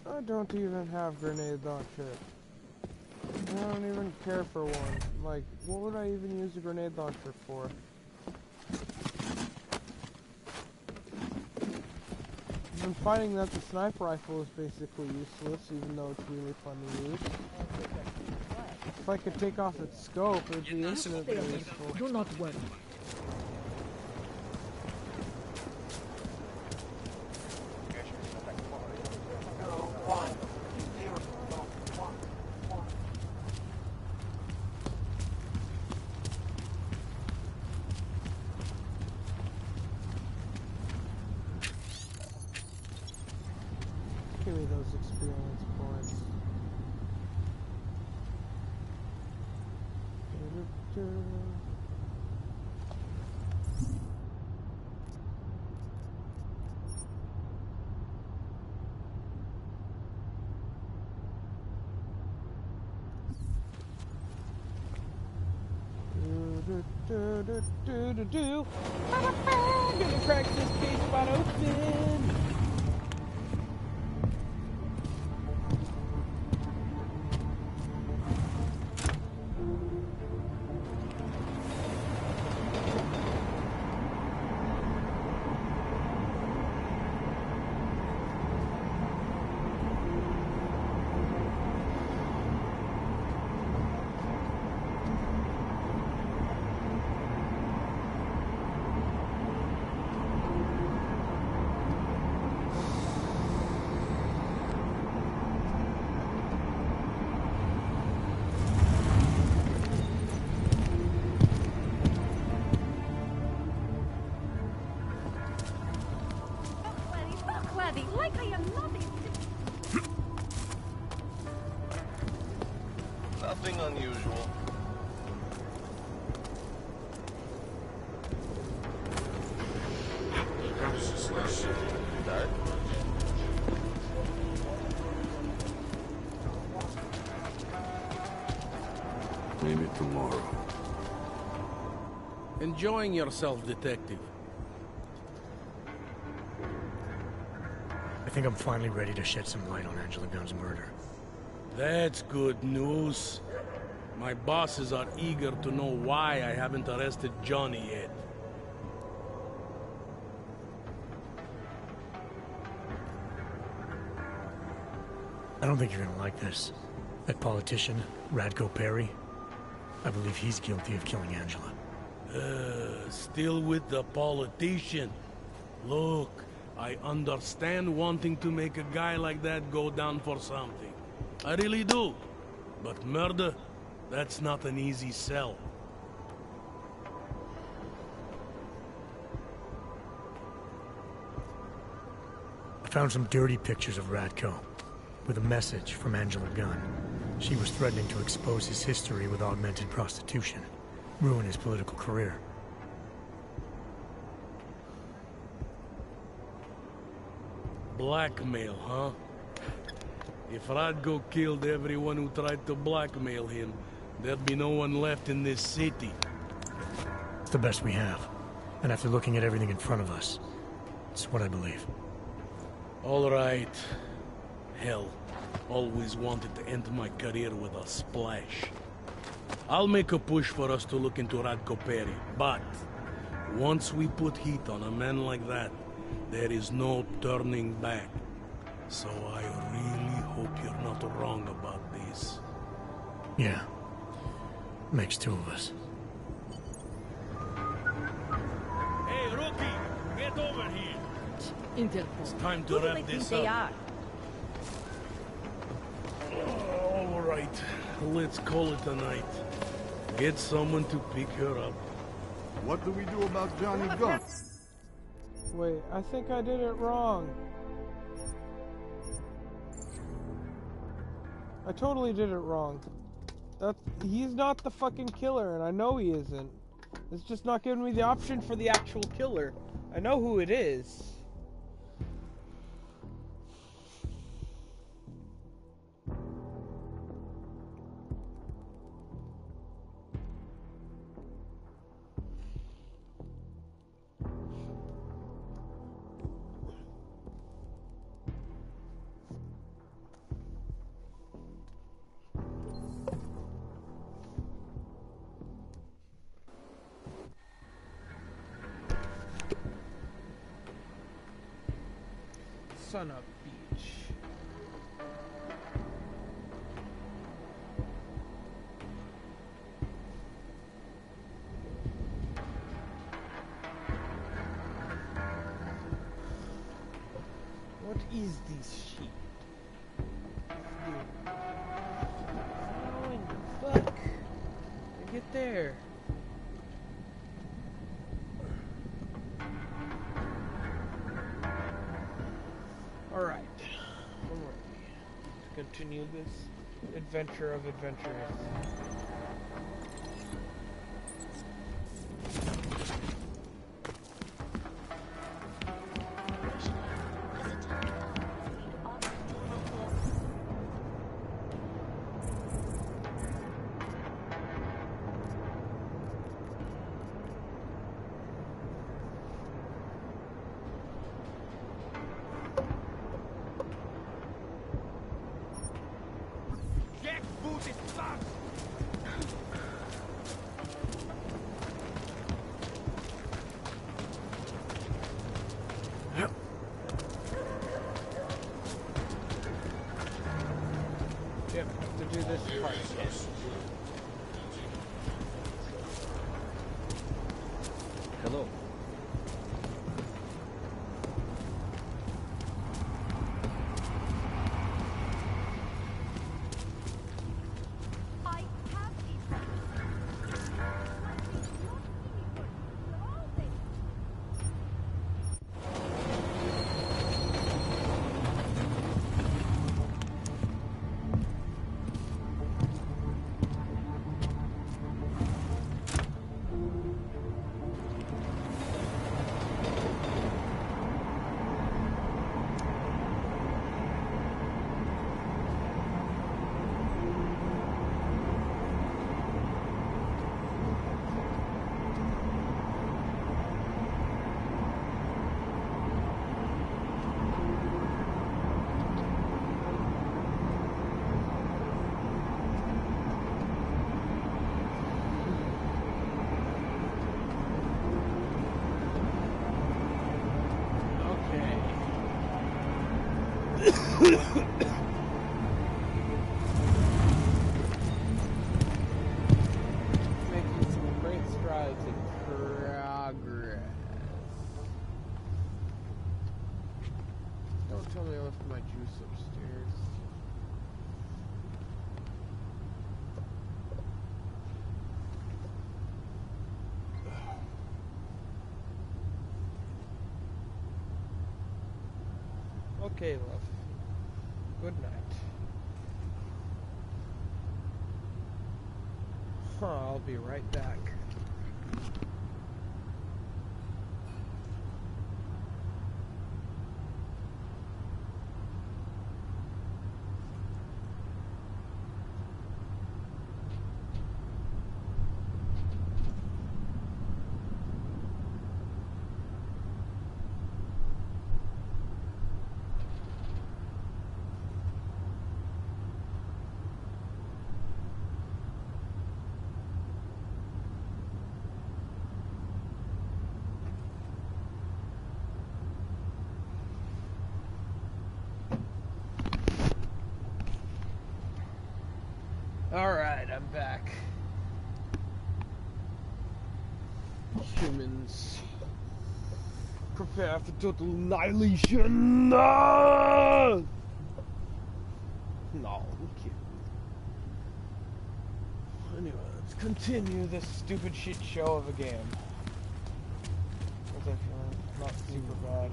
I don't even have grenade launcher. I don't even care for one. Like, what would I even use a grenade launcher for? I've been finding that the sniper rifle is basically useless, even though it's really fun to use. If I could take off its scope, it would be infinitely useful. Do not worry. Give me those experience points. I'm gonna crack this case wide open. like I am nothing. Nothing unusual. Maybe tomorrow. Enjoying yourself, detective. I think I'm finally ready to shed some light on Angela Gunn's murder. That's good news. My bosses are eager to know why I haven't arrested Johnny yet. I don't think you're gonna like this. That politician, Radko Perry, I believe he's guilty of killing Angela. Still with the politician. Look, I understand wanting to make a guy like that go down for something. I really do. But murder, that's not an easy sell. I found some dirty pictures of Radko, with a message from Angela Gunn. She was threatening to expose his history with augmented prostitution, ruin his political career. Blackmail, huh? If Radko killed everyone who tried to blackmail him, there'd be no one left in this city. It's the best we have. And after looking at everything in front of us, it's what I believe. All right. Hell, always wanted to end my career with a splash. I'll make a push for us to look into Radko Perry, but once we put heat on a man like that, there is no turning back. So I really hope you're not wrong about this. Yeah. Makes two of us. Hey, rookie! Get over here! Interpol. It's time to Who do wrap they think this they up. are? All right. Let's call it a night. Get someone to pick her up. What do we do about Johnny Gunn? Wait, I think I did it wrong. I totally did it wrong. He's not the fucking killer, and I know he isn't. It's just not giving me the option for the actual killer. I know who it is. Sun Up Beach. What is this shit? How in the fuck did I get there? Alright, I'm ready to continue this adventure of adventures. Yep, have to do this part again. Hello. I have these records. tell me I left my juice upstairs. Okay, love. Good night. I'll be right back. Alright, I'm back. Humans, prepare for total annihilation! No, I'm kidding. Anyway, let's continue this stupid shit show of a game. What's that feeling? Not super bad.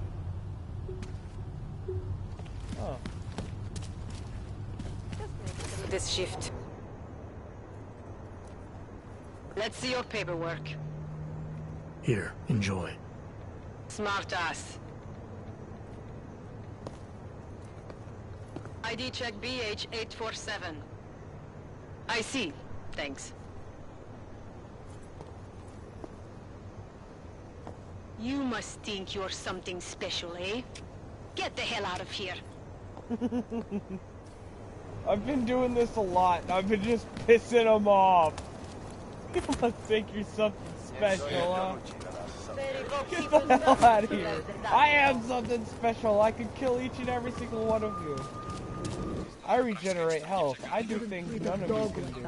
Oh. This shift. Let's see your paperwork. Here, enjoy. Smart ass. ID check BH847. I see. Thanks. You must think you're something special, eh? Get the hell out of here. I've been doing this a lot. I've been just pissing them off. You must think you're something special, huh? Get the hell out of here. I am something special. I can kill each and every single one of you. I regenerate health. I do things none of you can do.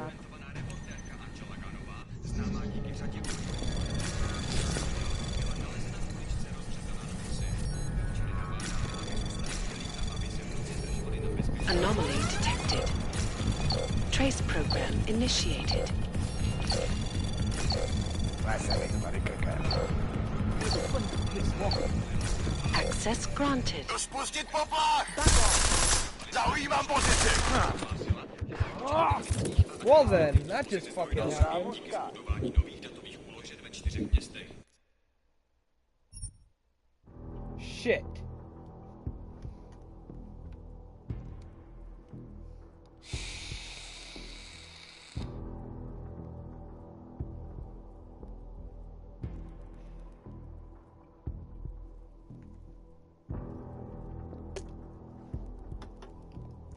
Anomaly detected. Trace program initiated. Access granted. Spustit poplach! Zaujímám pozici! Well then, that just fucking happened. Shit.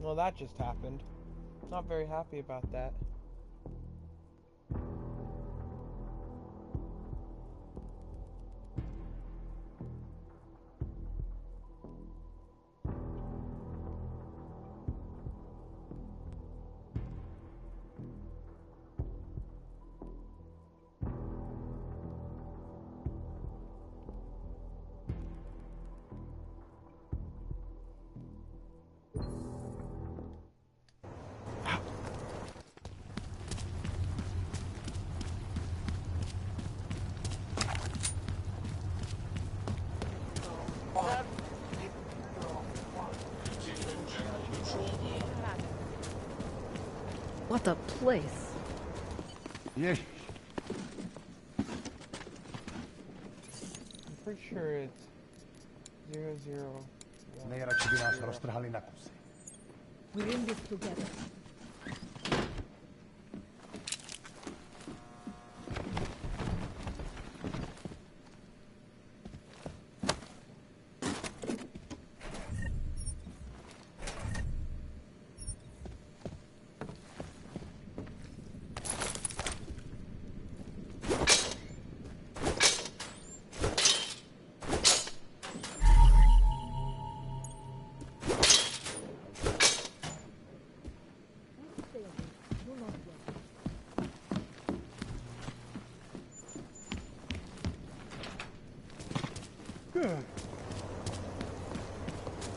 Well, that just happened. Not very happy about that. What a place. Yes. I'm pretty sure it's 001. Nejradši by nás roztrhali na kusy. We're in this together.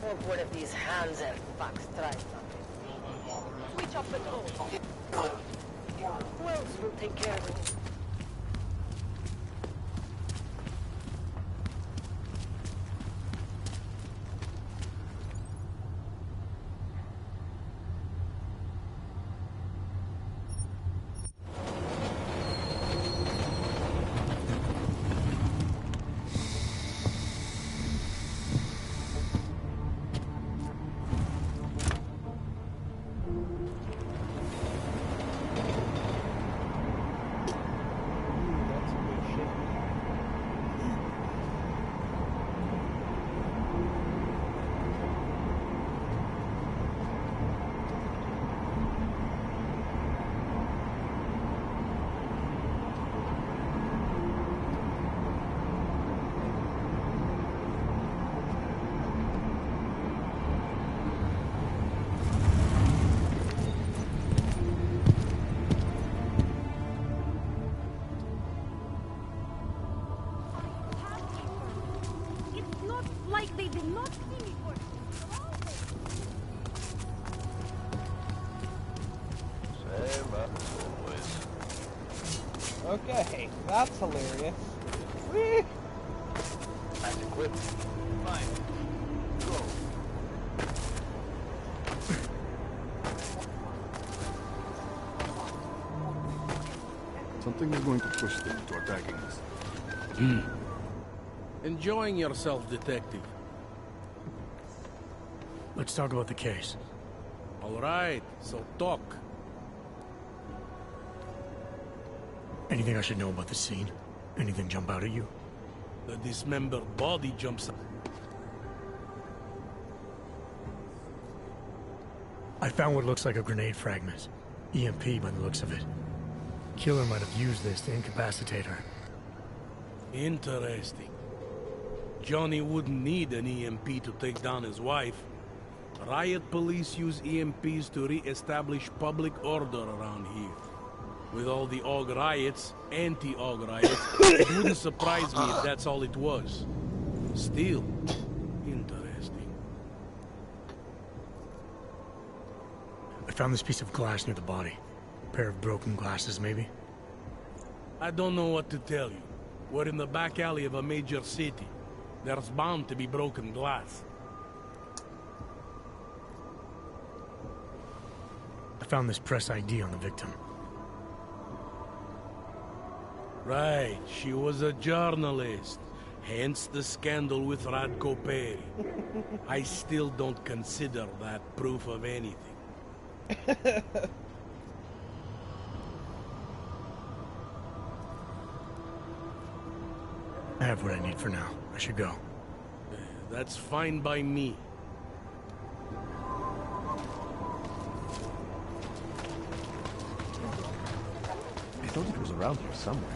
hope one of these Hansen fucks tries something. Switch off patrol. Who else will take care of it? They did not see me for Same as always. Okay, that's hilarious. Whee! And equipped. Fine. Go. Something is going to push them into attacking us. Enjoying yourself, detective. Let's talk about the case. All right, so talk. Anything I should know about the scene? Anything jump out at you? The dismembered body jumps out. I found what looks like a grenade fragment. EMP by the looks of it. Killer might have used this to incapacitate her. Interesting. Johnny wouldn't need an EMP to take down his wife. Riot police use EMPs to re-establish public order around here. With all the AUG riots, anti-AUG riots, it wouldn't surprise me if that's all it was. Still, interesting. I found this piece of glass near the body. A pair of broken glasses, maybe? I don't know what to tell you. We're in the back alley of a major city. There's bound to be broken glass. I found this press ID on the victim. Right, she was a journalist. Hence the scandal with Radko Perry. I still don't consider that proof of anything. I have what I need for now. I should go. That's fine by me. I thought it was around here somewhere.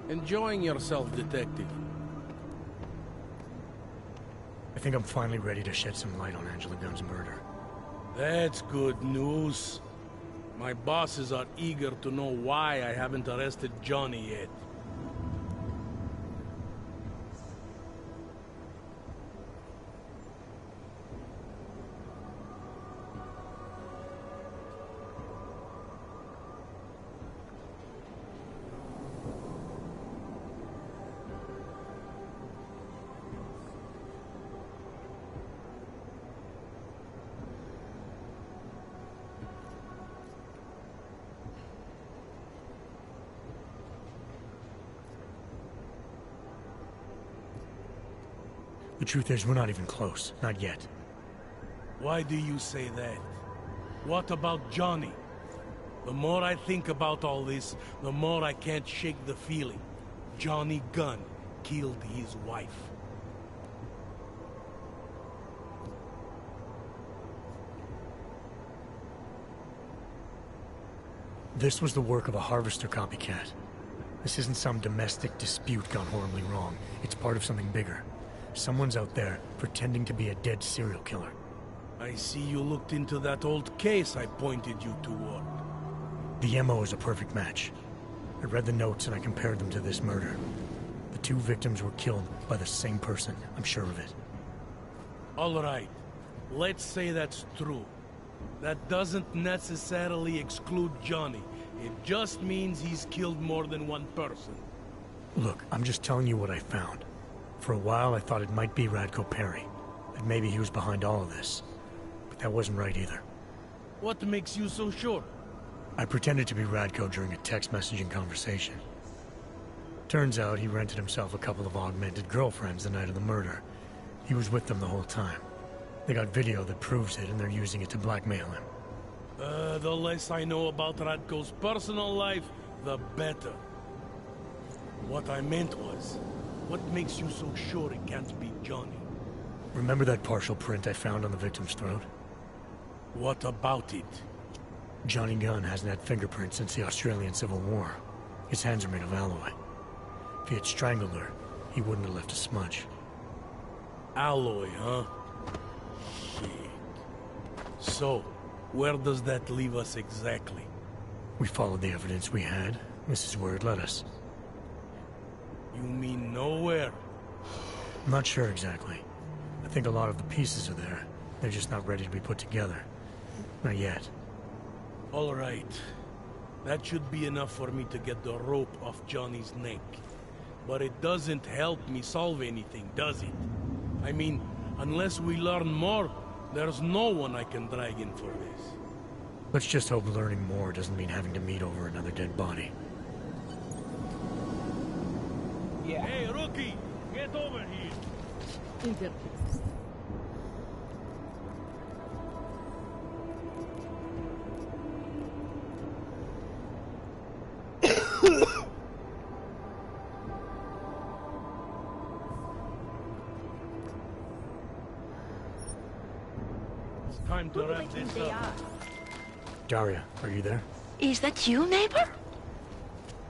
Enjoying yourself, detective. I think I'm finally ready to shed some light on Angela Gunn's murder. That's good news. My bosses are eager to know why I haven't arrested Johnny yet. The truth is, we're not even close. Not yet. Why do you say that? What about Johnny? The more I think about all this, the more I can't shake the feeling. Johnny Gunn killed his wife. This was the work of a Harvester copycat. This isn't some domestic dispute gone horribly wrong. It's part of something bigger. Someone's out there pretending to be a dead serial killer. I see you looked into that old case I pointed you toward. The MO is a perfect match. I read the notes and I compared them to this murder. The two victims were killed by the same person, I'm sure of it. All right. Let's say that's true. That doesn't necessarily exclude Johnny. It just means he's killed more than one person. Look, I'm just telling you what I found. For a while I thought it might be Radko Perry. That maybe he was behind all of this. But that wasn't right either. What makes you so sure? I pretended to be Radko during a text messaging conversation. Turns out he rented himself a couple of augmented girlfriends the night of the murder. He was with them the whole time. They got video that proves it, and they're using it to blackmail him. The less I know about Radko's personal life, the better. What I meant was, what makes you so sure it can't be Johnny? Remember that partial print I found on the victim's throat? What about it? Johnny Gunn hasn't had fingerprints since the Australian Civil War. His hands are made of alloy. If he had strangled her, he wouldn't have left a smudge. Alloy, huh? Shit. So, where does that leave us exactly? We followed the evidence we had. This is where it led us. You mean nowhere? I'm not sure exactly. I think a lot of the pieces are there. They're just not ready to be put together. Not yet. All right. That should be enough for me to get the rope off Johnny's neck. But it doesn't help me solve anything, does it? I mean, unless we learn more, there's no one I can drag in for this. Let's just hope learning more doesn't mean having to meet over another dead body. Yeah. Hey, rookie! Get over here! It's time to wrap this up. Daria, are you there? Is that you, neighbor?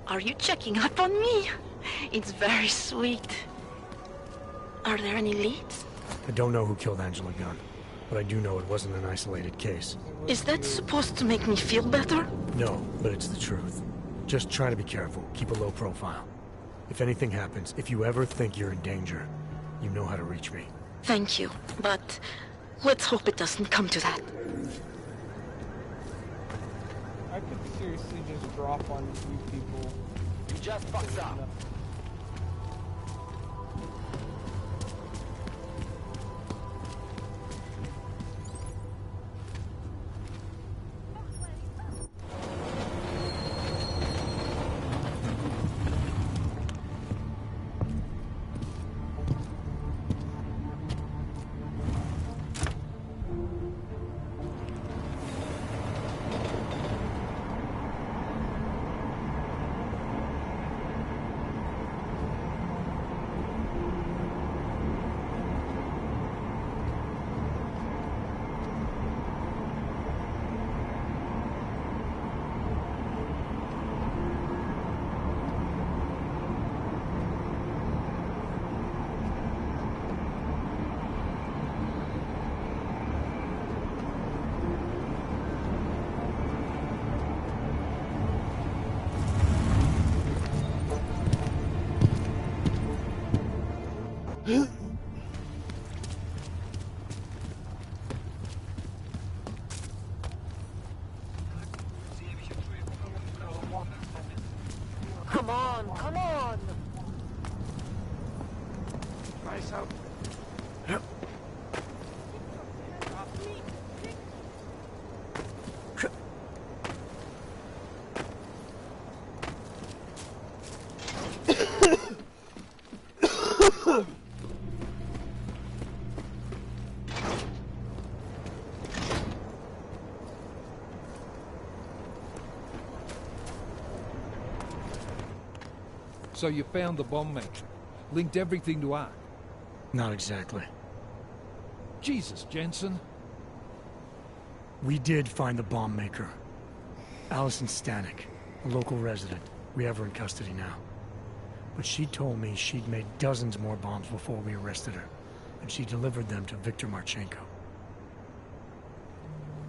Are you checking up on me? It's very sweet. Are there any leads? I don't know who killed Angela Gunn, but I do know it wasn't an isolated case. Is that supposed to make me feel better? No, but it's the truth. Just try to be careful. Keep a low profile. If anything happens, if you ever think you're in danger, you know how to reach me. Thank you, but let's hope it doesn't come to that. I could seriously just drop on you people. You just fucked up. Come on, come on! Nice out. So you found the bomb maker. Linked everything to Ark. Not exactly. Jesus, Jensen. We did find the bomb maker. Allison Stanek, a local resident. We have her in custody now. But she told me she'd made dozens more bombs before we arrested her, and she delivered them to Viktor Marchenko.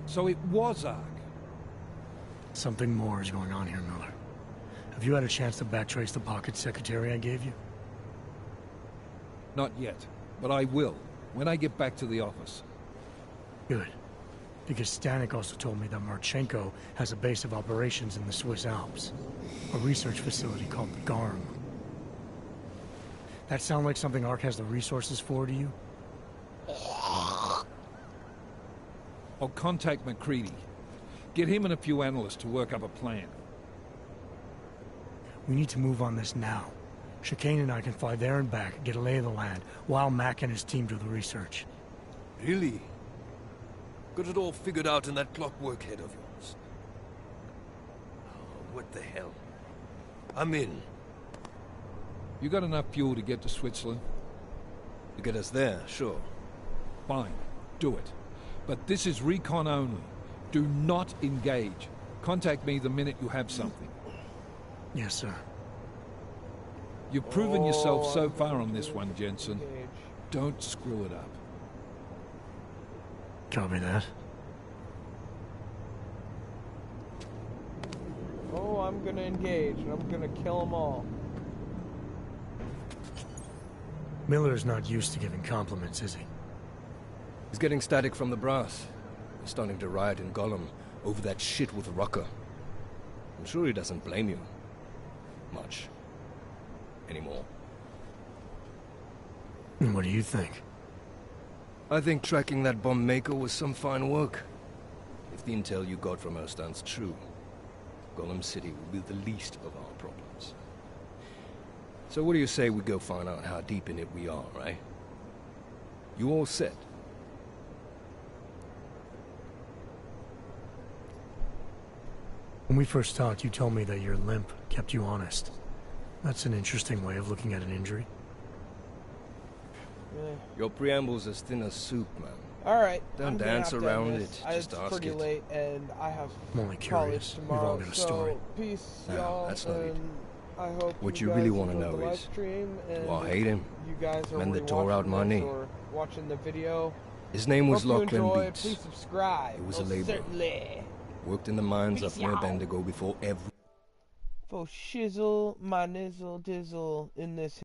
So it was Ark? Something more is going on here, Miller. Have you had a chance to backtrace the pocket secretary I gave you? Not yet, but I will, when I get back to the office. Good. Because Stanek also told me that Marchenko has a base of operations in the Swiss Alps. A research facility called the GARM. That sound like something Ark has the resources for to you? I'll contact McCready. Get him and a few analysts to work up a plan. We need to move on this now. Chicane and I can fly there and back, get a lay of the land, while Mac and his team do the research. Really? Got it all figured out in that clockwork head of yours. Oh, what the hell? I'm in. You got enough fuel to get to Switzerland? To get us there, sure. Fine, do it. But this is recon only. Do not engage. Contact me the minute you have something. Yes, sir. You've proven yourself so far on this one, Jensen. Don't screw it up. Copy that. Oh, I'm gonna engage, and I'm gonna kill them all. Miller's not used to giving compliments, is he? He's getting static from the brass. He's starting to riot in Gollum over that shit with Rucker. I'm sure he doesn't blame you. Much. Anymore. And what do you think? I think tracking that bomb maker was some fine work. If the intel you got from her stands true, Gollum City will be the least of our problems. So what do you say we go find out how deep in it we are, right? You all set? When we first talked, you told me that your limp kept you honest. That's an interesting way of looking at an injury. Your preamble's as thin as soup, man. Alright. Don't dance around it, just it's ask pretty it. late, and I have I'm only college curious. We've tomorrow, all got a story. So peace, No, y'all, that's not it. and I hope What you you really guys want to enjoyed know the live is, stream, and do I hate him? You guys are Men that tore rewatching out my this knee. or watching the video. His name was Hope you Lachlan enjoy. Beats. Please subscribe. He was a Most laborer. certainly. Worked in the mines up Peace near out. Bendigo before every... For shizzle, my nizzle, dizzle in this